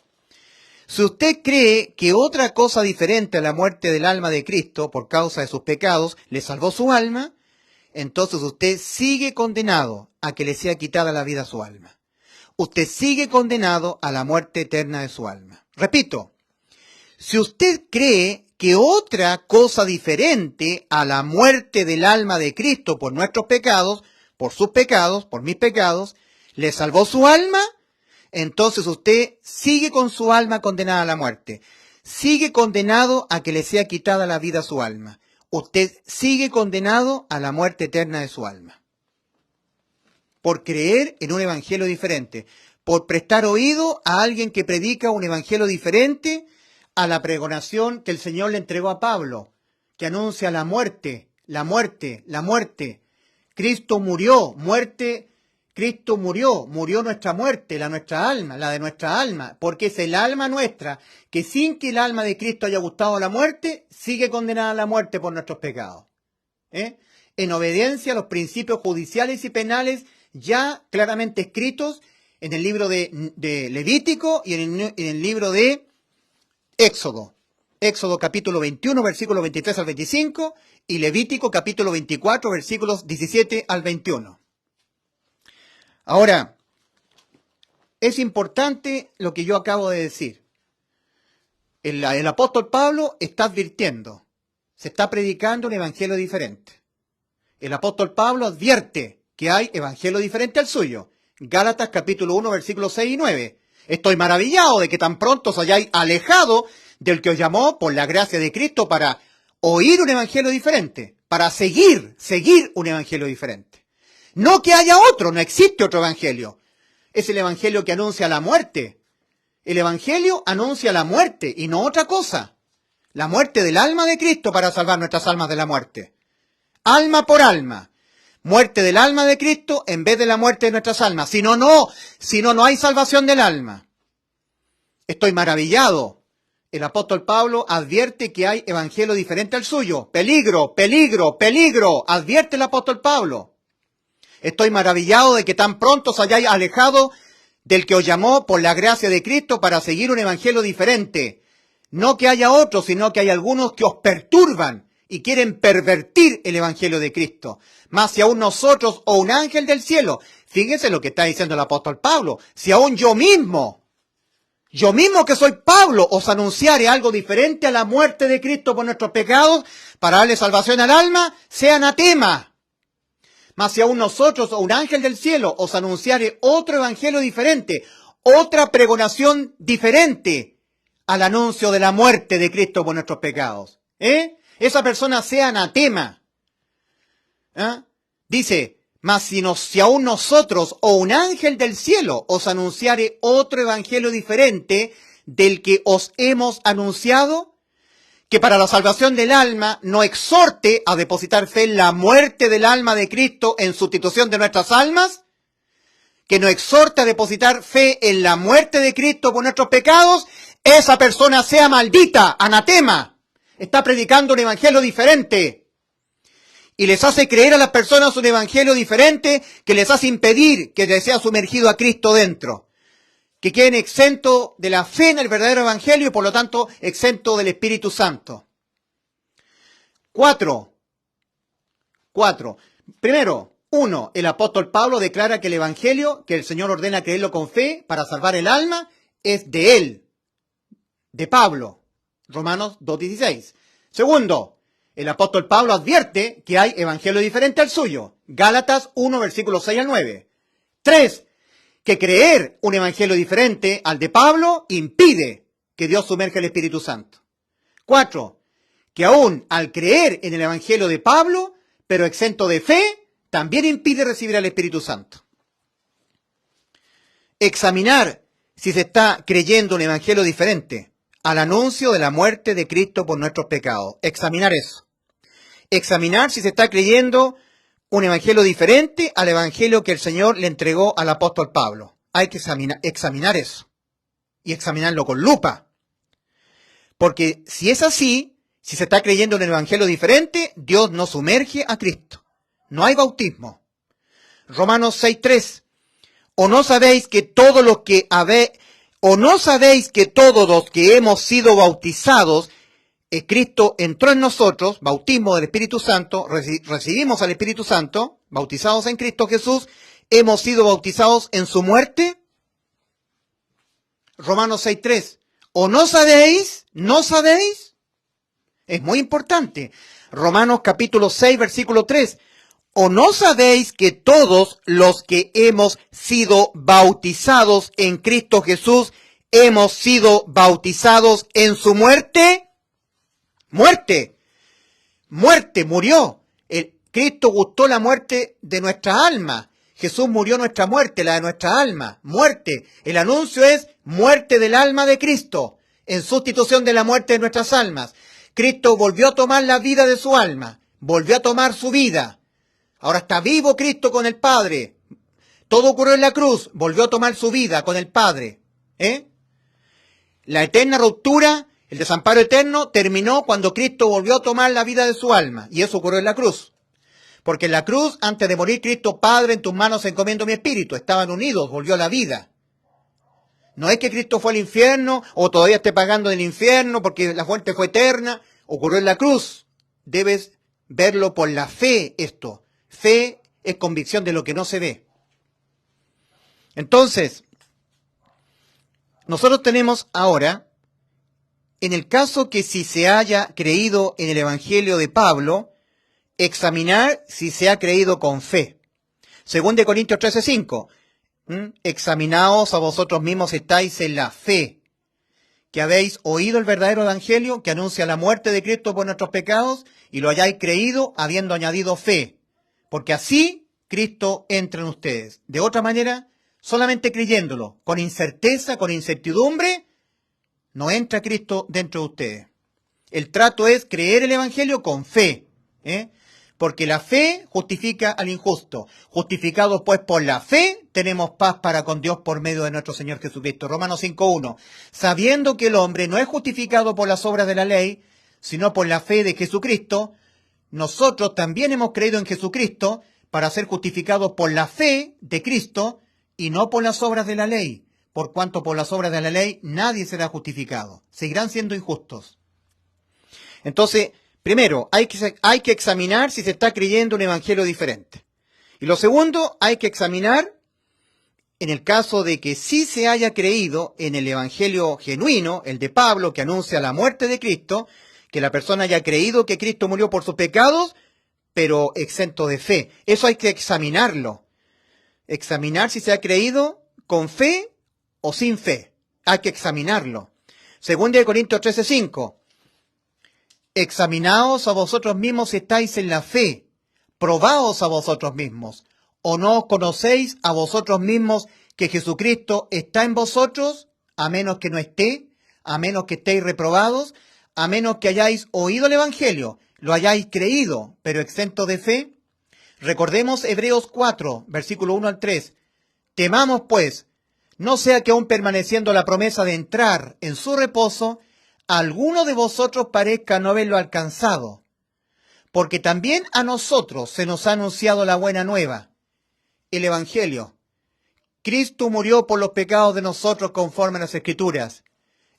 Si usted cree que otra cosa diferente a la muerte del alma de Cristo por causa de sus pecados le salvó su alma, entonces usted sigue condenado a que le sea quitada la vida a su alma. Usted sigue condenado a la muerte eterna de su alma. Repito, si usted cree que otra cosa diferente a la muerte del alma de Cristo por nuestros pecados, por sus pecados, por mis pecados, le salvó su alma, entonces usted sigue con su alma condenada a la muerte. Sigue condenado a que le sea quitada la vida a su alma. Usted sigue condenado a la muerte eterna de su alma. Por creer en un evangelio diferente. Por prestar oído a alguien que predica un evangelio diferente a la pregonación que el Señor le entregó a Pablo, que anuncia la muerte. Cristo murió nuestra muerte, la de nuestra alma, porque es el alma nuestra, que sin que el alma de Cristo haya gustado la muerte, sigue condenada a la muerte por nuestros pecados. En obediencia a los principios judiciales y penales ya claramente escritos en el libro de Levítico y en el libro de Éxodo. Éxodo capítulo 21, versículos 23 al 25, y Levítico capítulo 24, versículos 17 al 21. Ahora, es importante lo que yo acabo de decir. El apóstol Pablo está advirtiendo, se está predicando un evangelio diferente. el apóstol Pablo advierte que hay evangelio diferente al suyo. Gálatas capítulo 1, versículos 6 y 9. Estoy maravillado de que tan pronto os hayáis alejado del que os llamó por la gracia de Cristo para oír un evangelio diferente, para seguir un evangelio diferente. No que haya otro, no existe otro evangelio. Es el evangelio que anuncia la muerte. El evangelio anuncia la muerte y no otra cosa. La muerte del alma de Cristo para salvar nuestras almas de la muerte. Alma por alma. Muerte del alma de Cristo en vez de la muerte de nuestras almas. Si no, no hay salvación del alma. Estoy maravillado. El apóstol Pablo advierte que hay evangelio diferente al suyo. Peligro, peligro, peligro. Advierte el apóstol Pablo. Estoy maravillado de que tan pronto os hayáis alejado del que os llamó por la gracia de Cristo para seguir un evangelio diferente. No que haya otro, sino que hay algunos que os perturban y quieren pervertir el evangelio de Cristo. Mas si aún nosotros o un ángel del cielo, fíjense lo que está diciendo el apóstol Pablo, si aún yo mismo que soy Pablo, os anunciare algo diferente a la muerte de Cristo por nuestros pecados, para darle salvación al alma, sea anatema. Mas si aún nosotros o un ángel del cielo os anunciare otro evangelio diferente, otra pregonación diferente al anuncio de la muerte de Cristo por nuestros pecados, esa persona sea anatema. Dice, mas si aún nosotros o un ángel del cielo os anunciare otro evangelio diferente del que os hemos anunciado, que para la salvación del alma no exhorte a depositar fe en la muerte del alma de Cristo en sustitución de nuestras almas, que no exhorte a depositar fe en la muerte de Cristo por nuestros pecados, esa persona sea maldita, anatema. Está predicando un evangelio diferente. Y les hace creer a las personas un evangelio diferente que les hace impedir que les sea sumergido a Cristo dentro. Que queden exentos de la fe en el verdadero evangelio y por lo tanto exentos del Espíritu Santo. 4. Primero, 1. El apóstol Pablo declara que el evangelio, que el Señor ordena creerlo con fe para salvar el alma, es de él, de Pablo. Romanos 2:16. Segundo, el apóstol Pablo advierte que hay evangelio diferente al suyo. Gálatas 1, versículos 6 al 9. 3. Que creer un evangelio diferente al de Pablo impide que Dios sumerja el Espíritu Santo. 4. Que aún al creer en el evangelio de Pablo, pero exento de fe, también impide recibir al Espíritu Santo. Examinar si se está creyendo un evangelio diferente al anuncio de la muerte de Cristo por nuestros pecados. Examinar eso. Examinar si se está creyendo un evangelio diferente al evangelio que el Señor le entregó al apóstol Pablo. Hay que examinar eso. Y examinarlo con lupa. Porque si es así, si se está creyendo en un evangelio diferente, Dios no sumerge a Cristo. No hay bautismo. Romanos 6:3. ¿O no sabéis que todos los que hemos sido bautizados, Cristo entró en nosotros, bautismo del Espíritu Santo, recibimos al Espíritu Santo, bautizados en Cristo Jesús, hemos sido bautizados en su muerte? Romanos 6:3. ¿O no sabéis? ¿No sabéis? Es muy importante. Romanos capítulo 6, versículo 3. ¿O no sabéis que todos los que hemos sido bautizados en Cristo Jesús, hemos sido bautizados en su muerte? Muerte, murió. Cristo gustó la muerte de nuestra alma. Jesús murió nuestra muerte, la de nuestra alma. Muerte. El anuncio es muerte del alma de Cristo, en sustitución de la muerte de nuestras almas. Cristo volvió a tomar la vida de su alma, volvió a tomar su vida. Ahora está vivo Cristo con el Padre. Todo ocurrió en la cruz, volvió a tomar su vida con el Padre. La eterna ruptura, el desamparo eterno, terminó cuando Cristo volvió a tomar la vida de su alma. Y eso ocurrió en la cruz. Porque en la cruz, antes de morir, Cristo, Padre, en tus manos encomiendo mi espíritu. Estaban unidos, volvió a la vida. No es que Cristo fue al infierno o todavía esté pagando del infierno porque la fuente fue eterna. Ocurrió en la cruz. Debes verlo por la fe esto. Fe es convicción de lo que no se ve. Entonces, nosotros tenemos ahora, en el caso que si se haya creído en el Evangelio de Pablo, examinar si se ha creído con fe. 2 Corintios 13:5. Examinaos a vosotros mismos si estáis en la fe, que habéis oído el verdadero evangelio, que anuncia la muerte de Cristo por nuestros pecados, y lo hayáis creído habiendo añadido fe, porque así Cristo entra en ustedes. De otra manera, solamente creyéndolo, con incerteza, con incertidumbre, no entra Cristo dentro de ustedes. El trato es creer el evangelio con fe, porque la fe justifica al injusto. Justificados pues por la fe, tenemos paz para con Dios por medio de nuestro Señor Jesucristo. Romanos 5:1. Sabiendo que el hombre no es justificado por las obras de la ley, sino por la fe de Jesucristo, nosotros también hemos creído en Jesucristo para ser justificados por la fe de Cristo y no por las obras de la ley, por cuanto por las obras de la ley nadie será justificado. Seguirán siendo injustos. Entonces, primero, hay que examinar si se está creyendo un evangelio diferente. Y lo segundo, hay que examinar, en el caso de que sí se haya creído en el evangelio genuino, el de Pablo, que anuncia la muerte de Cristo, que la persona haya creído que Cristo murió por sus pecados, pero exento de fe. Eso hay que examinarlo. Examinar si se ha creído con fe o sin fe. Hay que examinarlo. 2 Corintios 13:5. Examinaos a vosotros mismos si estáis en la fe, probaos a vosotros mismos, o no os conocéis a vosotros mismos que Jesucristo está en vosotros, a menos que no esté, a menos que estéis reprobados, a menos que hayáis oído el evangelio, lo hayáis creído, pero exento de fe. Recordemos Hebreos 4, versículo 1 al 3. Temamos pues, no sea que aún permaneciendo la promesa de entrar en su reposo, alguno de vosotros parezca no haberlo alcanzado, porque también a nosotros se nos ha anunciado la buena nueva, el evangelio. Cristo murió por los pecados de nosotros conforme a las Escrituras,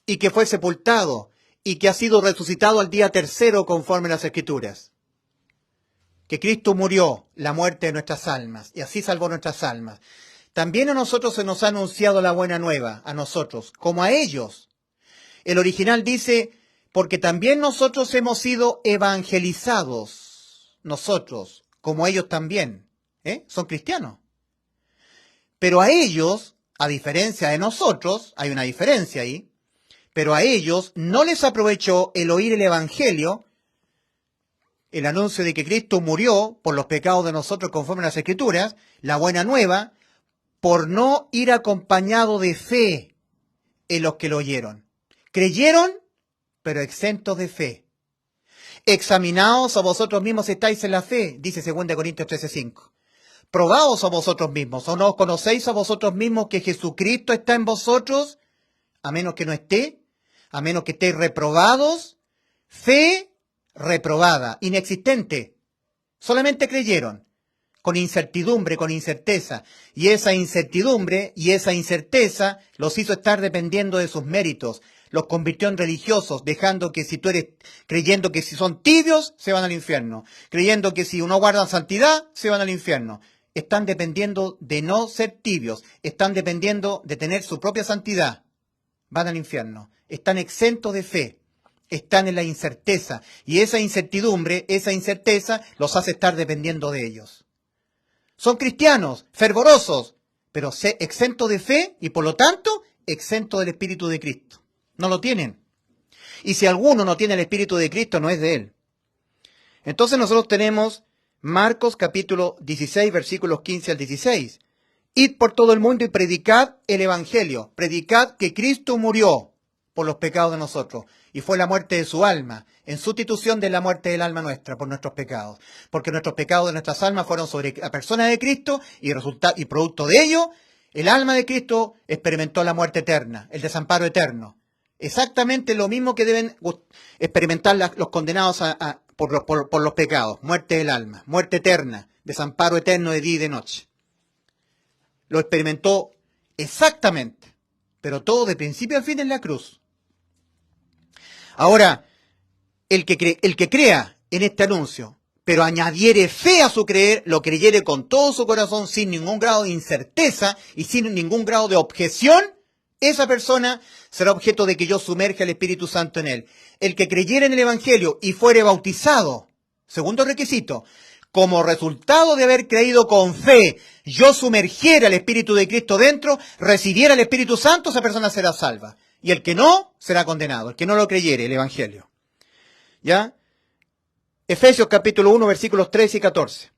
y que fue sepultado, y que ha sido resucitado al día tercero conforme a las Escrituras. Que Cristo murió la muerte de nuestras almas, y así salvó nuestras almas. También a nosotros se nos ha anunciado la buena nueva, a nosotros, como a ellos. El original dice, porque también nosotros hemos sido evangelizados, nosotros, como ellos también, son cristianos. Pero a ellos, a diferencia de nosotros, hay una diferencia ahí, pero a ellos no les aprovechó el oír el evangelio, el anuncio de que Cristo murió por los pecados de nosotros conforme a las Escrituras, la buena nueva, por no ir acompañado de fe en los que lo oyeron. Creyeron, pero exentos de fe. Examinaos a vosotros mismos si estáis en la fe, dice 2 Corintios 13:5. Probaos a vosotros mismos, ¿o no os conocéis a vosotros mismos que Jesucristo está en vosotros? A menos que no esté, a menos que estéis reprobados. Fe reprobada, inexistente. Solamente creyeron, con incertidumbre, con incerteza. Y esa incertidumbre y esa incerteza los hizo estar dependiendo de sus méritos. Los convirtió en religiosos, creyendo que si son tibios, se van al infierno. Creyendo que si no guardan santidad, se van al infierno. Están dependiendo de no ser tibios. Están dependiendo de tener su propia santidad. Van al infierno. Están exentos de fe. Están en la incerteza. Y esa incertidumbre, esa incerteza, los hace estar dependiendo de ellos. Son cristianos, fervorosos, pero exentos de fe y por lo tanto, exentos del Espíritu de Cristo. No lo tienen. Y si alguno no tiene el Espíritu de Cristo, no es de él. Entonces nosotros tenemos Marcos capítulo 16, versículos 15 al 16. Id por todo el mundo y predicad el Evangelio. Predicad que Cristo murió por los pecados de nosotros. Y fue la muerte de su alma, en sustitución de la muerte del alma nuestra por nuestros pecados. Porque nuestros pecados de nuestras almas fueron sobre la persona de Cristo y producto de ello, el alma de Cristo experimentó la muerte eterna, el desamparo eterno. Exactamente lo mismo que deben experimentar los condenados por los pecados. Muerte del alma, muerte eterna, desamparo eterno de día y de noche. Lo experimentó exactamente, pero todo de principio a fin en la cruz. Ahora, el que crea en este anuncio, pero añadiere fe a su creer, lo creyere con todo su corazón, sin ningún grado de incerteza y sin ningún grado de objeción, esa persona será objeto de que yo sumerja el Espíritu Santo en él. El que creyere en el Evangelio y fuere bautizado, Segundo requisito, como resultado de haber creído con fe, yo sumergiera el Espíritu de Cristo dentro, recibiera el Espíritu Santo, esa persona será salva. Y el que no, será condenado, el que no lo creyere, el Evangelio. ¿Ya? Efesios capítulo 1, versículos 13 y 14.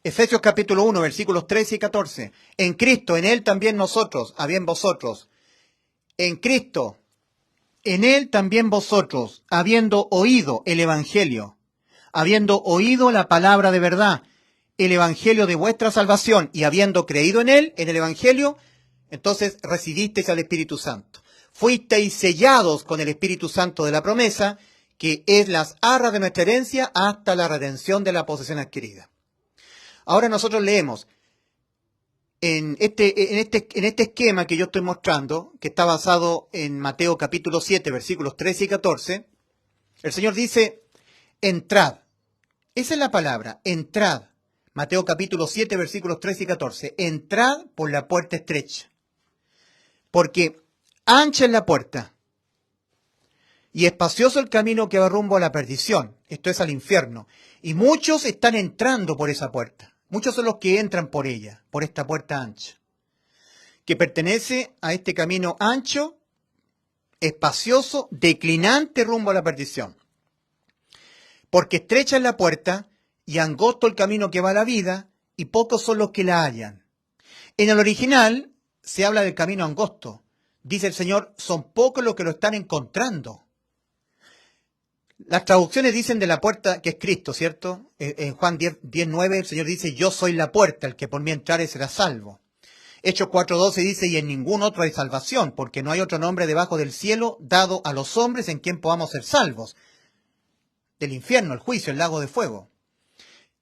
Efesios capítulo 1, versículos 13 y 14. En Cristo, en Él también nosotros, habían vosotros. En Cristo, en Él también vosotros, habiendo oído el Evangelio, habiendo oído la palabra de verdad, el Evangelio de vuestra salvación, y habiendo creído en Él, en el Evangelio, entonces recibisteis al Espíritu Santo. Fuisteis sellados con el Espíritu Santo de la promesa, que es las arras de nuestra herencia hasta la redención de la posesión adquirida. Ahora nosotros leemos en este esquema que yo estoy mostrando, que está basado en Mateo capítulo 7, versículos 13 y 14, el Señor dice, entrad. Esa es la palabra, entrad. Mateo capítulo 7, versículos 13 y 14. Entrad por la puerta estrecha. Porque ancha es la puerta y espacioso el camino que va rumbo a la perdición, esto es al infierno. Y muchos están entrando por esa puerta. Muchos son los que entran por ella, por esta puerta ancha, que pertenece a este camino ancho, espacioso, declinante rumbo a la perdición. Porque estrecha es la puerta y angosto el camino que va a la vida, y pocos son los que la hallan. En el original se habla del camino angosto. Dice el Señor, son pocos los que lo están encontrando. Las traducciones dicen de la puerta que es Cristo, ¿cierto? En Juan 10:9 el Señor dice, yo soy la puerta, el que por mí entrare será salvo. Hechos 4:12 dice, y en ningún otro hay salvación, porque no hay otro nombre debajo del cielo dado a los hombres en quien podamos ser salvos. Del infierno, el juicio, el lago de fuego.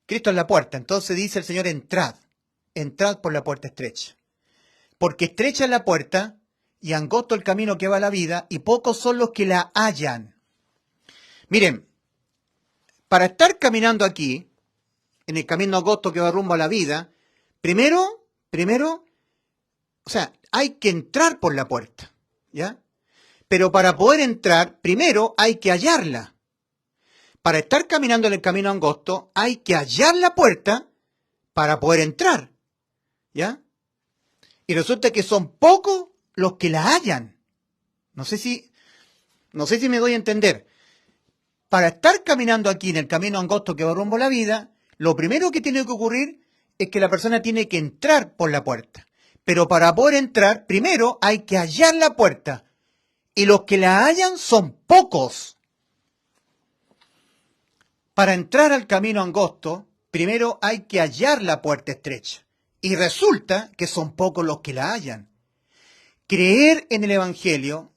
Cristo es la puerta, entonces dice el Señor, entrad por la puerta estrecha. Porque estrecha es la puerta y angosto el camino que va a la vida, y pocos son los que la hallan. Miren, para estar caminando aquí, en el camino angosto que va rumbo a la vida, primero, o sea, hay que entrar por la puerta, ¿ya? Pero para poder entrar, primero hay que hallarla. Para estar caminando en el camino angosto, hay que hallar la puerta para poder entrar, ¿ya? Y resulta que son pocos los que la hallan. No sé si me doy a entender. Para estar caminando aquí en el camino angosto que va rumbo a la vida, lo primero que tiene que ocurrir es que la persona tiene que entrar por la puerta. Pero para poder entrar, primero hay que hallar la puerta. Y los que la hallan son pocos. Para entrar al camino angosto, primero hay que hallar la puerta estrecha. Y resulta que son pocos los que la hallan. Creer en el Evangelio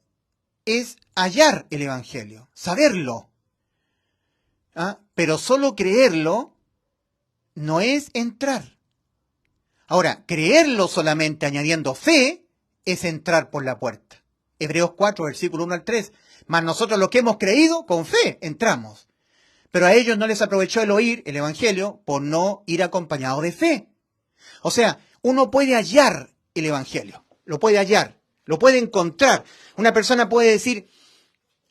es hallar el Evangelio, saberlo. ¿Ah? Pero solo creerlo no es entrar. Ahora, creerlo solamente añadiendo fe es entrar por la puerta. Hebreos 4, versículo 1 al 3. Mas nosotros los que hemos creído, con fe entramos. Pero a ellos no les aprovechó el oír el Evangelio por no ir acompañado de fe. O sea, uno puede hallar el Evangelio, lo puede hallar, lo puede encontrar. Una persona puede decir,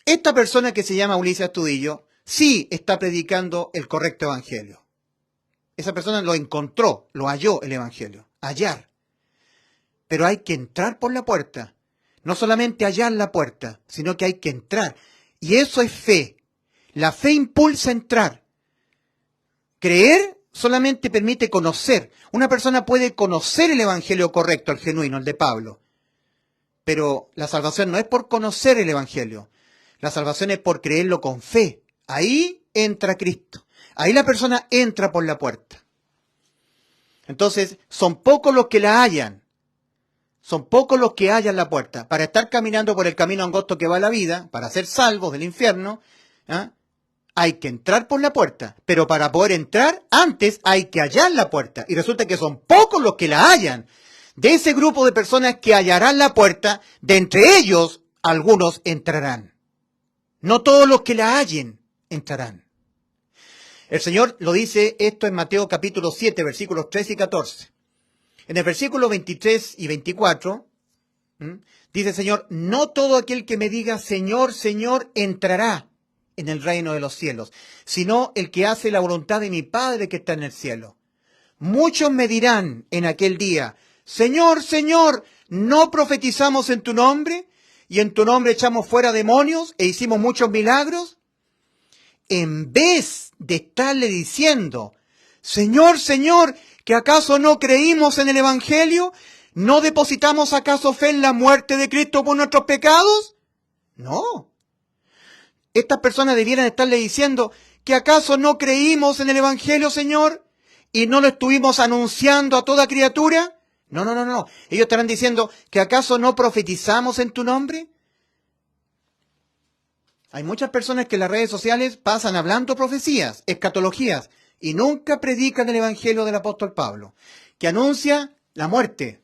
esta persona que se llama Ulises Astudillo, sí está predicando el correcto Evangelio. Esa persona lo encontró, lo halló el Evangelio, hallar. Pero hay que entrar por la puerta. No solamente hallar la puerta, sino que hay que entrar. Y eso es fe. La fe impulsa a entrar. Creer solamente permite conocer. Una persona puede conocer el Evangelio correcto, el genuino, el de Pablo. Pero la salvación no es por conocer el Evangelio. La salvación es por creerlo con fe. Ahí entra Cristo. Ahí la persona entra por la puerta. Entonces, son pocos los que la hallan. Son pocos los que hallan la puerta. Para estar caminando por el camino angosto que va a la vida, para ser salvos del infierno, ¿ah? Hay que entrar por la puerta. Pero para poder entrar, antes hay que hallar la puerta. Y resulta que son pocos los que la hallan. De ese grupo de personas que hallarán la puerta, de entre ellos, algunos entrarán. No todos los que la hallen entrarán. El Señor lo dice esto en Mateo capítulo 7, versículos 13 y 14. En el versículo 23 y 24, dice el Señor, no todo aquel que me diga Señor, Señor, entrará en el reino de los cielos, sino el que hace la voluntad de mi Padre que está en el cielo. Muchos me dirán en aquel día, Señor, Señor, ¿no profetizamos en tu nombre? ¿Y en tu nombre echamos fuera demonios e hicimos muchos milagros? En vez de estarle diciendo, Señor, Señor, ¿que acaso no creímos en el Evangelio? ¿No depositamos acaso fe en la muerte de Cristo por nuestros pecados? No. Estas personas debieran estarle diciendo, ¿que acaso no creímos en el Evangelio, Señor? ¿Y no lo estuvimos anunciando a toda criatura? No. Ellos estarán diciendo, ¿que acaso no profetizamos en tu nombre? Hay muchas personas que en las redes sociales pasan hablando profecías, escatologías, y nunca predican el Evangelio del apóstol Pablo, que anuncia la muerte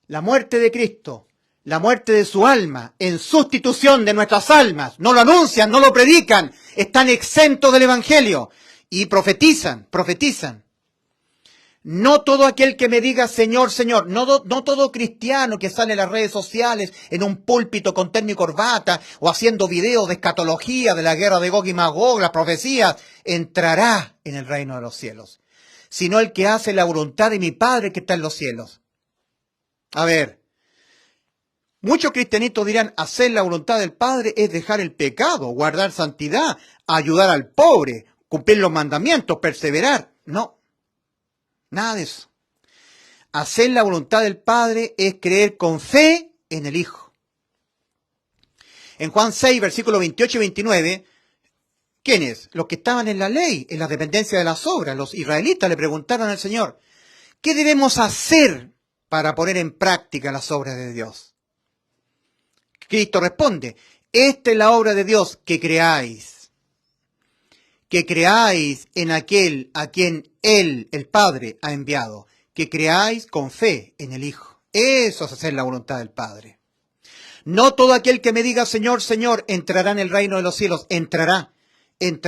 de Cristo, la muerte de su alma, en sustitución de nuestras almas. No lo anuncian, no lo predican, están exentos del Evangelio y profetizan. No todo aquel que me diga Señor, Señor, no todo cristiano que sale en las redes sociales en un púlpito con terno y corbata o haciendo videos de escatología, de la guerra de Gog y Magog, las profecías, entrará en el reino de los cielos, sino el que hace la voluntad de mi Padre que está en los cielos. A ver, muchos cristianitos dirán, hacer la voluntad del Padre es dejar el pecado, guardar santidad, ayudar al pobre, cumplir los mandamientos, perseverar. No. Nada de eso. Hacer la voluntad del Padre es creer con fe en el Hijo. En Juan 6, versículos 28 y 29, ¿quiénes? Los que estaban en la ley, en la dependencia de las obras, los israelitas le preguntaron al Señor, ¿qué debemos hacer para poner en práctica las obras de Dios? Cristo responde, esta es la obra de Dios, que creáis en aquel a quien Él, el Padre, ha enviado, que creáis con fe en el Hijo. Eso es hacer la voluntad del Padre. No todo aquel que me diga Señor, Señor, entrará en el reino de los cielos, entrará en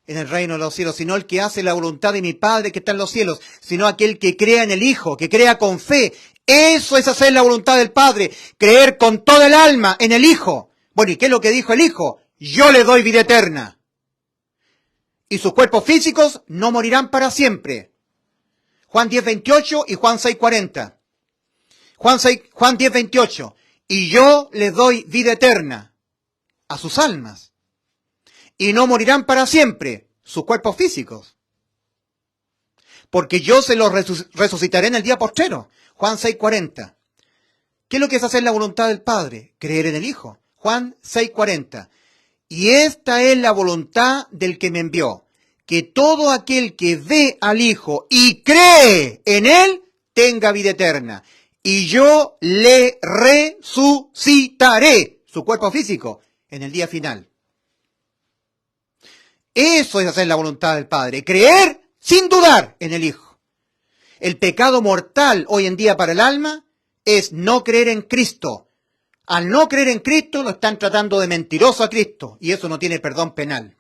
el reino de los cielos, sino el que hace la voluntad de mi Padre que está en los cielos, sino aquel que crea en el Hijo, que crea con fe. Eso es hacer la voluntad del Padre, creer con toda el alma en el Hijo. Bueno, ¿y qué es lo que dijo el Hijo? Yo le doy vida eterna. Y sus cuerpos físicos no morirán para siempre. Juan 10:28 y Juan 6:40. Juan 10:28. Y yo les doy vida eterna a sus almas. Y no morirán para siempre sus cuerpos físicos. Porque yo se los resucitaré en el día postrero. Juan 6:40. ¿Qué es lo que es hacer la voluntad del Padre? Creer en el Hijo. Juan 6:40. Y esta es la voluntad del que me envió, que todo aquel que ve al Hijo y cree en Él, tenga vida eterna. Y yo le resucitaré, su cuerpo físico, en el día final. Eso es hacer la voluntad del Padre, creer sin dudar en el Hijo. El pecado mortal hoy en día para el alma es no creer en Cristo. Al no creer en Cristo, lo están tratando de mentiroso a Cristo, y eso no tiene perdón penal.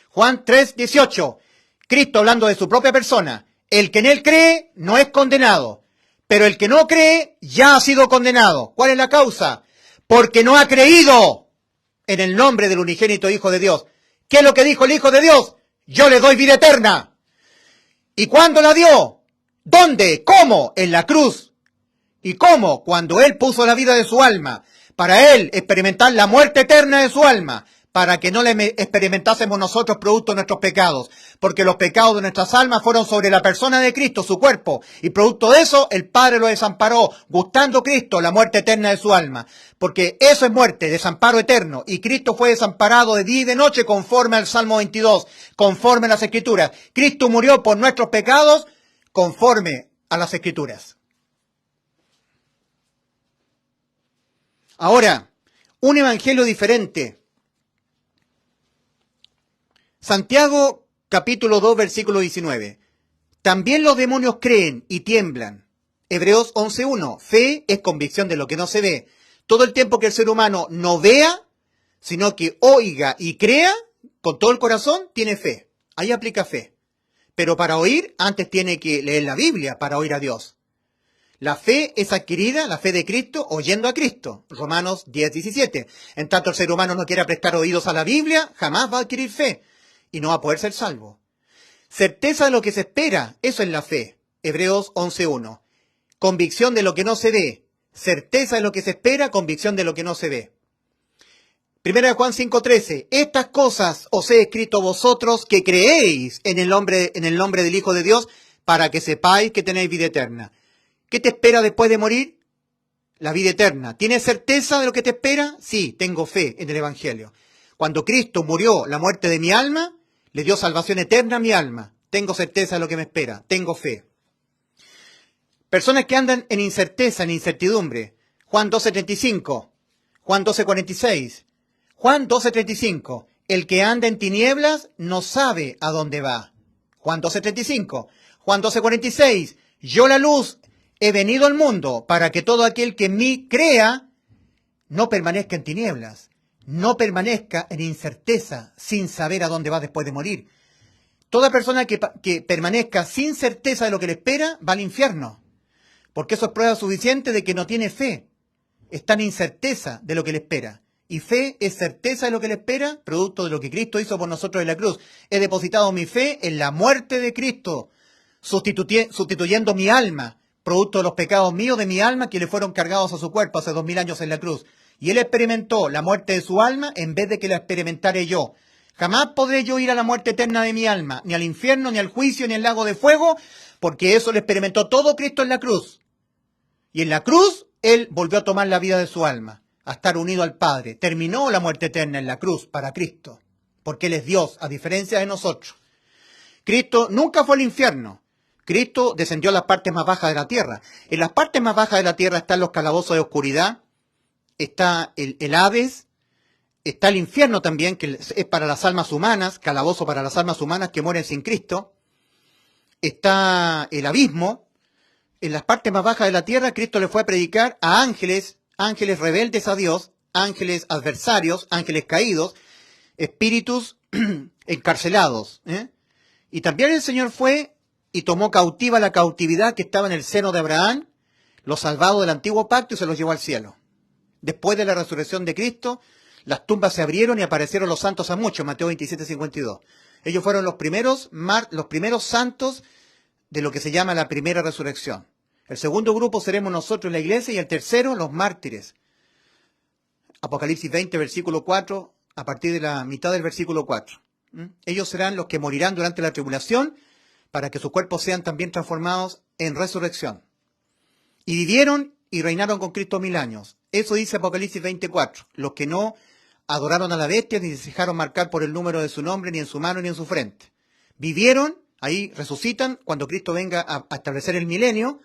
Juan 3:18, Cristo hablando de su propia persona, el que en Él cree no es condenado, pero el que no cree ya ha sido condenado. ¿Cuál es la causa? Porque no ha creído en el nombre del unigénito Hijo de Dios. ¿Qué es lo que dijo el Hijo de Dios? Yo le doy vida eterna. ¿Y cuándo la dio? ¿Dónde? ¿Cómo? En la cruz. ¿Y cómo? Cuando Él puso la vida de su alma, para Él experimentar la muerte eterna de su alma, para que no le experimentásemos nosotros producto de nuestros pecados, porque los pecados de nuestras almas fueron sobre la persona de Cristo, su cuerpo, y producto de eso el Padre lo desamparó, gustando Cristo la muerte eterna de su alma, porque eso es muerte, desamparo eterno, y Cristo fue desamparado de día y de noche conforme al Salmo 22, conforme a las Escrituras. Cristo murió por nuestros pecados conforme a las Escrituras. Ahora, un evangelio diferente. Santiago capítulo 2 versículo 19. También los demonios creen y tiemblan. Hebreos 11:1. Fe es convicción de lo que no se ve. Todo el tiempo que el ser humano no vea, sino que oiga y crea con todo el corazón, tiene fe. Ahí aplica fe. Pero para oír, antes tiene que leer la Biblia para oír a Dios. La fe es adquirida, la fe de Cristo, oyendo a Cristo. Romanos 10:17. En tanto el ser humano no quiera prestar oídos a la Biblia, jamás va a adquirir fe y no va a poder ser salvo. Certeza de lo que se espera, eso es la fe. Hebreos 11:1. Convicción de lo que no se ve. Certeza de lo que se espera, convicción de lo que no se ve. 1 Juan 5:13. Estas cosas os he escrito vosotros que creéis en el nombre del Hijo de Dios, para que sepáis que tenéis vida eterna. ¿Qué te espera después de morir? La vida eterna. ¿Tienes certeza de lo que te espera? Sí, tengo fe en el Evangelio. Cuando Cristo murió la muerte de mi alma, le dio salvación eterna a mi alma. Tengo certeza de lo que me espera. Tengo fe. Personas que andan en incerteza, en incertidumbre. Juan 12:35. Juan 12:46. Juan 12:35. El que anda en tinieblas no sabe a dónde va. Juan 12:35. Juan 12:46. Yo la luz he venido al mundo para que todo aquel que en mí crea no permanezca en tinieblas, no permanezca en incerteza, sin saber a dónde va después de morir. Toda persona que permanezca sin certeza de lo que le espera va al infierno, porque eso es prueba suficiente de que no tiene fe. Está en incerteza de lo que le espera. Y fe es certeza de lo que le espera, producto de lo que Cristo hizo por nosotros en la cruz. He depositado mi fe en la muerte de Cristo, sustituyendo mi alma, producto de los pecados míos de mi alma que le fueron cargados a su cuerpo hace 2000 años en la cruz. Y él experimentó la muerte de su alma en vez de que la experimentara yo. Jamás podré yo ir a la muerte eterna de mi alma, ni al infierno, ni al juicio, ni al lago de fuego, porque eso lo experimentó todo Cristo en la cruz. Y en la cruz, él volvió a tomar la vida de su alma, a estar unido al Padre. Terminó la muerte eterna en la cruz para Cristo, porque él es Dios, a diferencia de nosotros. Cristo nunca fue al infierno. Cristo descendió a las partes más bajas de la tierra. En las partes más bajas de la tierra están los calabozos de oscuridad, está el Hades, está el infierno también, que es para las almas humanas, calabozo para las almas humanas que mueren sin Cristo. Está el abismo. En las partes más bajas de la tierra, Cristo le fue a predicar a ángeles, ángeles rebeldes a Dios, ángeles adversarios, ángeles caídos, espíritus encarcelados. Y también el Señor fue y tomó cautiva la cautividad que estaba en el seno de Abraham, los salvados del antiguo pacto, y se los llevó al cielo. Después de la resurrección de Cristo, las tumbas se abrieron y aparecieron los santos a muchos, Mateo 27:52. Ellos fueron los primeros santos de lo que se llama la primera resurrección. El segundo grupo seremos nosotros en la iglesia y el tercero los mártires. Apocalipsis 20, versículo 4, a partir de la mitad del versículo 4. Ellos serán los que morirán durante la tribulación para que sus cuerpos sean también transformados en resurrección. Y vivieron y reinaron con Cristo 1000 años. Eso dice Apocalipsis 24. Los que no adoraron a la bestia ni se dejaron marcar por el número de su nombre, ni en su mano, ni en su frente. Vivieron, ahí resucitan, cuando Cristo venga a establecer el milenio.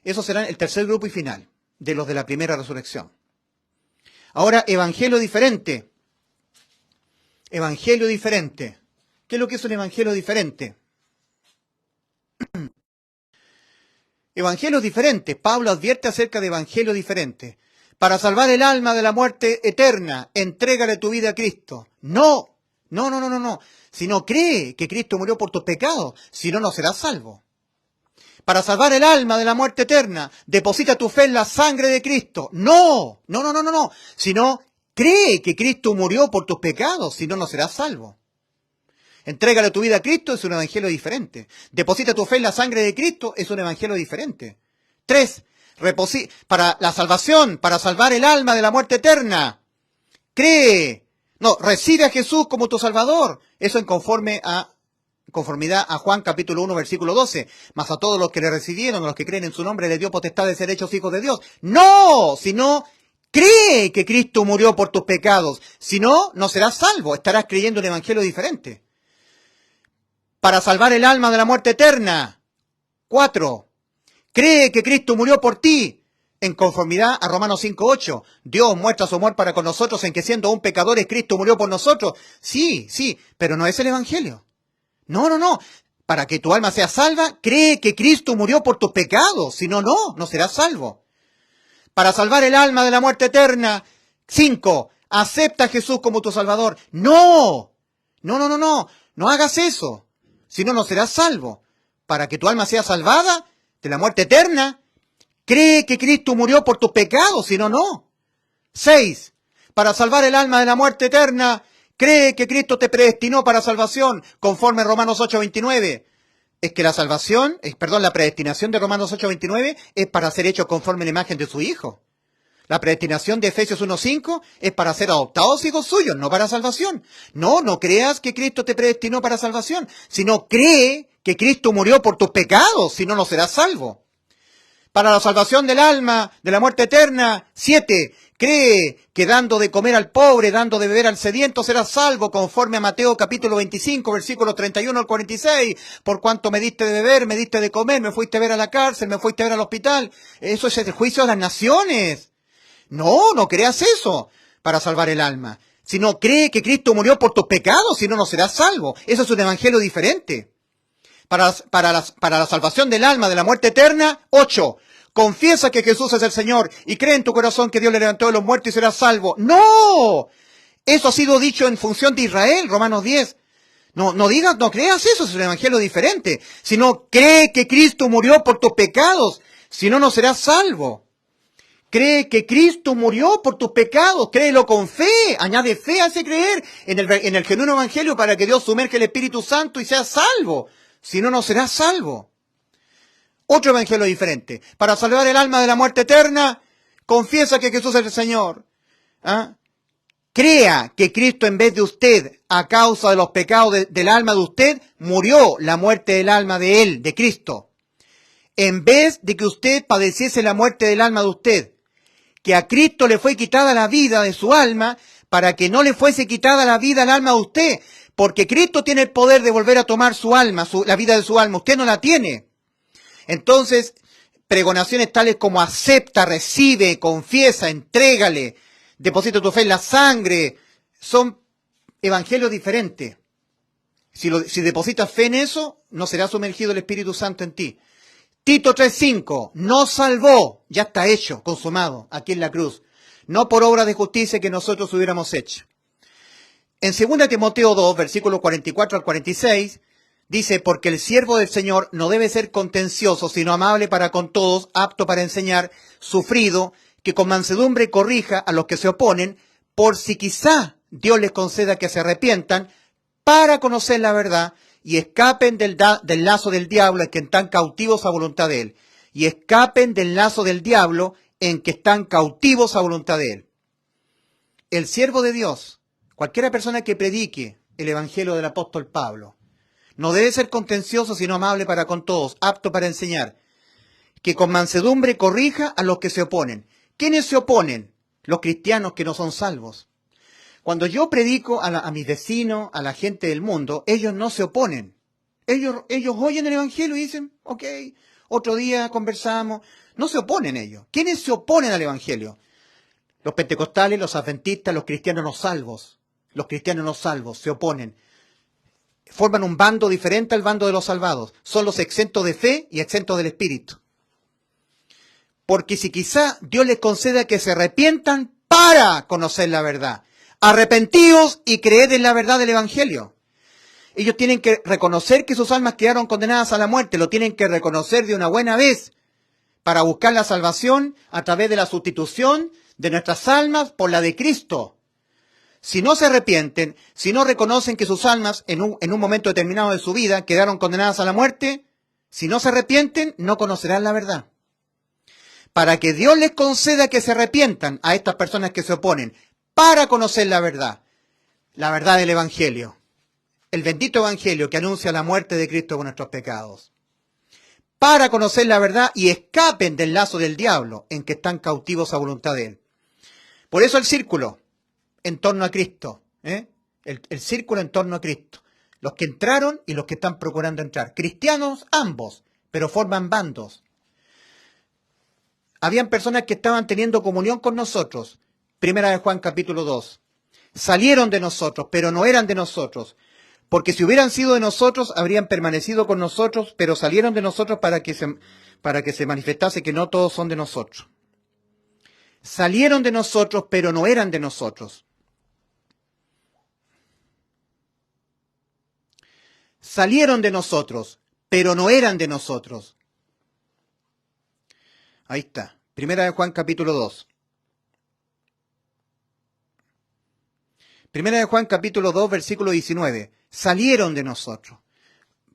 Esos serán el tercer grupo y final de los de la primera resurrección. Ahora, evangelio diferente. Evangelio diferente. ¿Qué es lo que es un evangelio diferente? Evangelios diferentes. Pablo advierte acerca de evangelios diferentes. Para salvar el alma de la muerte eterna, entrégale tu vida a Cristo. No. Si no cree que Cristo murió por tus pecados, si no, no serás salvo. Para salvar el alma de la muerte eterna, deposita tu fe en la sangre de Cristo. No. Si no, cree que Cristo murió por tus pecados, si no, no serás salvo. Entrégale tu vida a Cristo, es un evangelio diferente. Deposita tu fe en la sangre de Cristo, es un evangelio diferente. 3. Para la salvación, para salvar el alma de la muerte eterna. Recibe a Jesús como tu Salvador. Eso en conformidad a Juan capítulo 1, versículo 12. Mas a todos los que le recibieron, a los que creen en su nombre, les dio potestad de ser hechos hijos de Dios. No, sino cree que Cristo murió por tus pecados. Si no, no serás salvo. Estarás creyendo un evangelio diferente. Para salvar el alma de la muerte eterna. 4. Cree que Cristo murió por ti. En conformidad a Romanos 5:8. Dios muestra su amor para con nosotros en que siendo aún pecadores, Cristo murió por nosotros. Sí, pero no es el evangelio. No. Para que tu alma sea salva, cree que Cristo murió por tus pecados. Si no, no serás salvo. Para salvar el alma de la muerte eterna. 5. Acepta a Jesús como tu Salvador. No hagas eso. Si no, no serás salvo. Para que tu alma sea salvada de la muerte eterna, Cree que Cristo murió por tus pecados, si no, no. 6. Para salvar el alma de la muerte eterna, cree que Cristo te predestinó para salvación, conforme a Romanos 8:29. Es que la salvación, la predestinación de Romanos 8:29 es para ser hecho conforme a la imagen de su Hijo. La predestinación de Efesios 1:5 es para ser adoptados hijos suyos, no para salvación. No, no creas que Cristo te predestinó para salvación, sino cree que Cristo murió por tus pecados, si no, no serás salvo. Para la salvación del alma, de la muerte eterna. 7. Cree que dando de comer al pobre, dando de beber al sediento, serás salvo, conforme a Mateo capítulo 25, versículos 31 al 46. Por cuanto me diste de beber, me diste de comer, me fuiste a ver a la cárcel, me fuiste a ver al hospital. Eso es el juicio de las naciones. No, no creas eso para salvar el alma. Sino cree que Cristo murió por tus pecados, si no, no serás salvo. Eso es un evangelio diferente. Para la salvación del alma, de la muerte eterna. 8. Confiesa que Jesús es el Señor y cree en tu corazón que Dios le levantó de los muertos y serás salvo. ¡No! Eso ha sido dicho en función de Israel, Romanos 10. No digas, no creas eso, es un evangelio diferente. Sino cree que Cristo murió por tus pecados, si no, no serás salvo. Cree que Cristo murió por tus pecados, créelo con fe, añade fe a ese creer en el genuino evangelio para que Dios sumerja el Espíritu Santo y seas salvo. Si no, no serás salvo. Otro evangelio diferente. Para salvar el alma de la muerte eterna, confiesa que Jesús es el Señor. ¿Ah? Crea que Cristo en vez de usted, a causa de los pecados del alma de usted, murió la muerte del alma de él, de Cristo. En vez de que usted padeciese la muerte del alma de usted, que a Cristo le fue quitada la vida de su alma, para que no le fuese quitada la vida al alma de usted, porque Cristo tiene el poder de volver a tomar su alma, la vida de su alma, usted no la tiene. Entonces, pregonaciones tales como acepta, recibe, confiesa, entrégale, deposita tu fe en la sangre, son evangelios diferentes. Si depositas fe en eso, no será sumergido el Espíritu Santo en ti. Tito 3:5, nos salvó, ya está hecho, consumado, aquí en la cruz, no por obra de justicia que nosotros hubiéramos hecho. En 2 Timoteo 2, versículos 44 al 46, dice, porque el siervo del Señor no debe ser contencioso, sino amable para con todos, apto para enseñar, sufrido, que con mansedumbre corrija a los que se oponen, por si quizá Dios les conceda que se arrepientan, para conocer la verdad, y escapen del lazo del diablo en que están cautivos a voluntad de él. Y escapen del lazo del diablo en que están cautivos a voluntad de él. El siervo de Dios, cualquiera persona que predique el evangelio del apóstol Pablo, no debe ser contencioso, sino amable para con todos, apto para enseñar, que con mansedumbre corrija a los que se oponen. ¿Quiénes se oponen? Los cristianos que no son salvos. Cuando yo predico a mis vecinos, a la gente del mundo, ellos no se oponen. Ellos oyen el evangelio y dicen, ok, otro día conversamos. No se oponen ellos. ¿Quiénes se oponen al evangelio? Los pentecostales, los adventistas, los cristianos no salvos. Los cristianos no salvos se oponen. Forman un bando diferente al bando de los salvados. Son los exentos de fe y exentos del Espíritu. Porque si quizá Dios les conceda que se arrepientan para conocer la verdad. Arrepentíos y creed en la verdad del evangelio. Ellos tienen que reconocer que sus almas quedaron condenadas a la muerte. Lo tienen que reconocer de una buena vez para buscar la salvación a través de la sustitución de nuestras almas por la de Cristo. Si no se arrepienten, si no reconocen que sus almas en un momento determinado de su vida quedaron condenadas a la muerte, si no se arrepienten, no conocerán la verdad. Para que Dios les conceda que se arrepientan a estas personas que se oponen, para conocer la verdad del evangelio, el bendito evangelio que anuncia la muerte de Cristo por nuestros pecados, para conocer la verdad y escapen del lazo del diablo en que están cautivos a voluntad de él. Por eso el círculo en torno a Cristo, el círculo en torno a Cristo, los que entraron y los que están procurando entrar, cristianos ambos, pero forman bandos. Habían personas que estaban teniendo comunión con nosotros, Primera de Juan capítulo 2, salieron de nosotros, pero no eran de nosotros, porque si hubieran sido de nosotros, habrían permanecido con nosotros, pero salieron de nosotros para que se manifestase que no todos son de nosotros. Salieron de nosotros, pero no eran de nosotros. Salieron de nosotros, pero no eran de nosotros. Ahí está. Primera de Juan capítulo 2. Primera de Juan capítulo 2, versículo 19. Salieron de nosotros.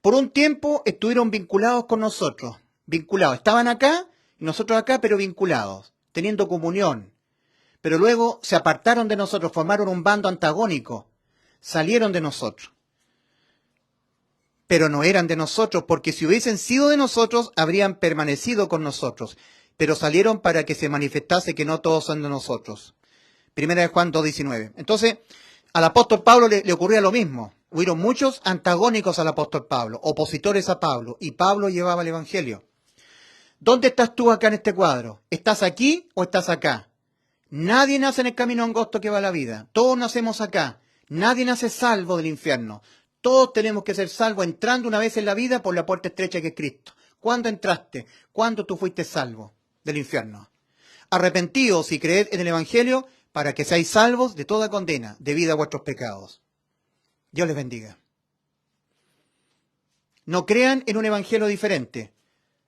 Por un tiempo estuvieron vinculados con nosotros. Vinculados. Estaban acá y nosotros acá, pero vinculados, teniendo comunión. Pero luego se apartaron de nosotros, formaron un bando antagónico. Salieron de nosotros. Pero no eran de nosotros, porque si hubiesen sido de nosotros, habrían permanecido con nosotros. Pero salieron para que se manifestase que no todos son de nosotros. Primera de Juan 2:19. Entonces, al apóstol Pablo le ocurría lo mismo. Hubieron muchos antagónicos al apóstol Pablo, opositores a Pablo, y Pablo llevaba el evangelio. ¿Dónde estás tú acá en este cuadro? ¿Estás aquí o estás acá? Nadie nace en el camino angosto que va a la vida. Todos nacemos acá. Nadie nace salvo del infierno. Todos tenemos que ser salvos entrando una vez en la vida por la puerta estrecha que es Cristo. ¿Cuándo entraste? ¿Cuándo tú fuiste salvo del infierno? Arrepentíos y creed en el evangelio para que seáis salvos de toda condena debido a vuestros pecados. Dios les bendiga. No crean en un evangelio diferente.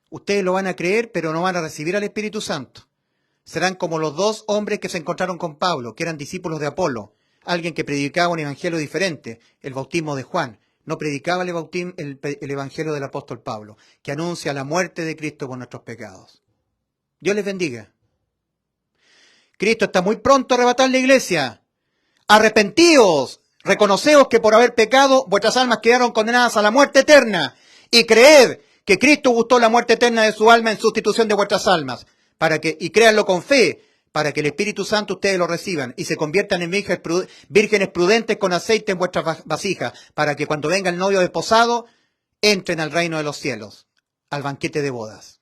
Ustedes lo van a creer, pero no van a recibir al Espíritu Santo. Serán como los dos hombres que se encontraron con Pablo, que eran discípulos de Apolo. Alguien que predicaba un evangelio diferente, el bautismo de Juan. No predicaba el evangelio del apóstol Pablo, que anuncia la muerte de Cristo por nuestros pecados. Dios les bendiga. Cristo está muy pronto a arrebatar la iglesia. Arrepentíos, reconoceos que por haber pecado vuestras almas quedaron condenadas a la muerte eterna, y creed que Cristo gustó la muerte eterna de su alma en sustitución de vuestras almas, y créanlo con fe, para que el Espíritu Santo ustedes lo reciban y se conviertan en vírgenes prudentes con aceite en vuestras vasijas, para que cuando venga el novio desposado, entren al reino de los cielos, al banquete de bodas.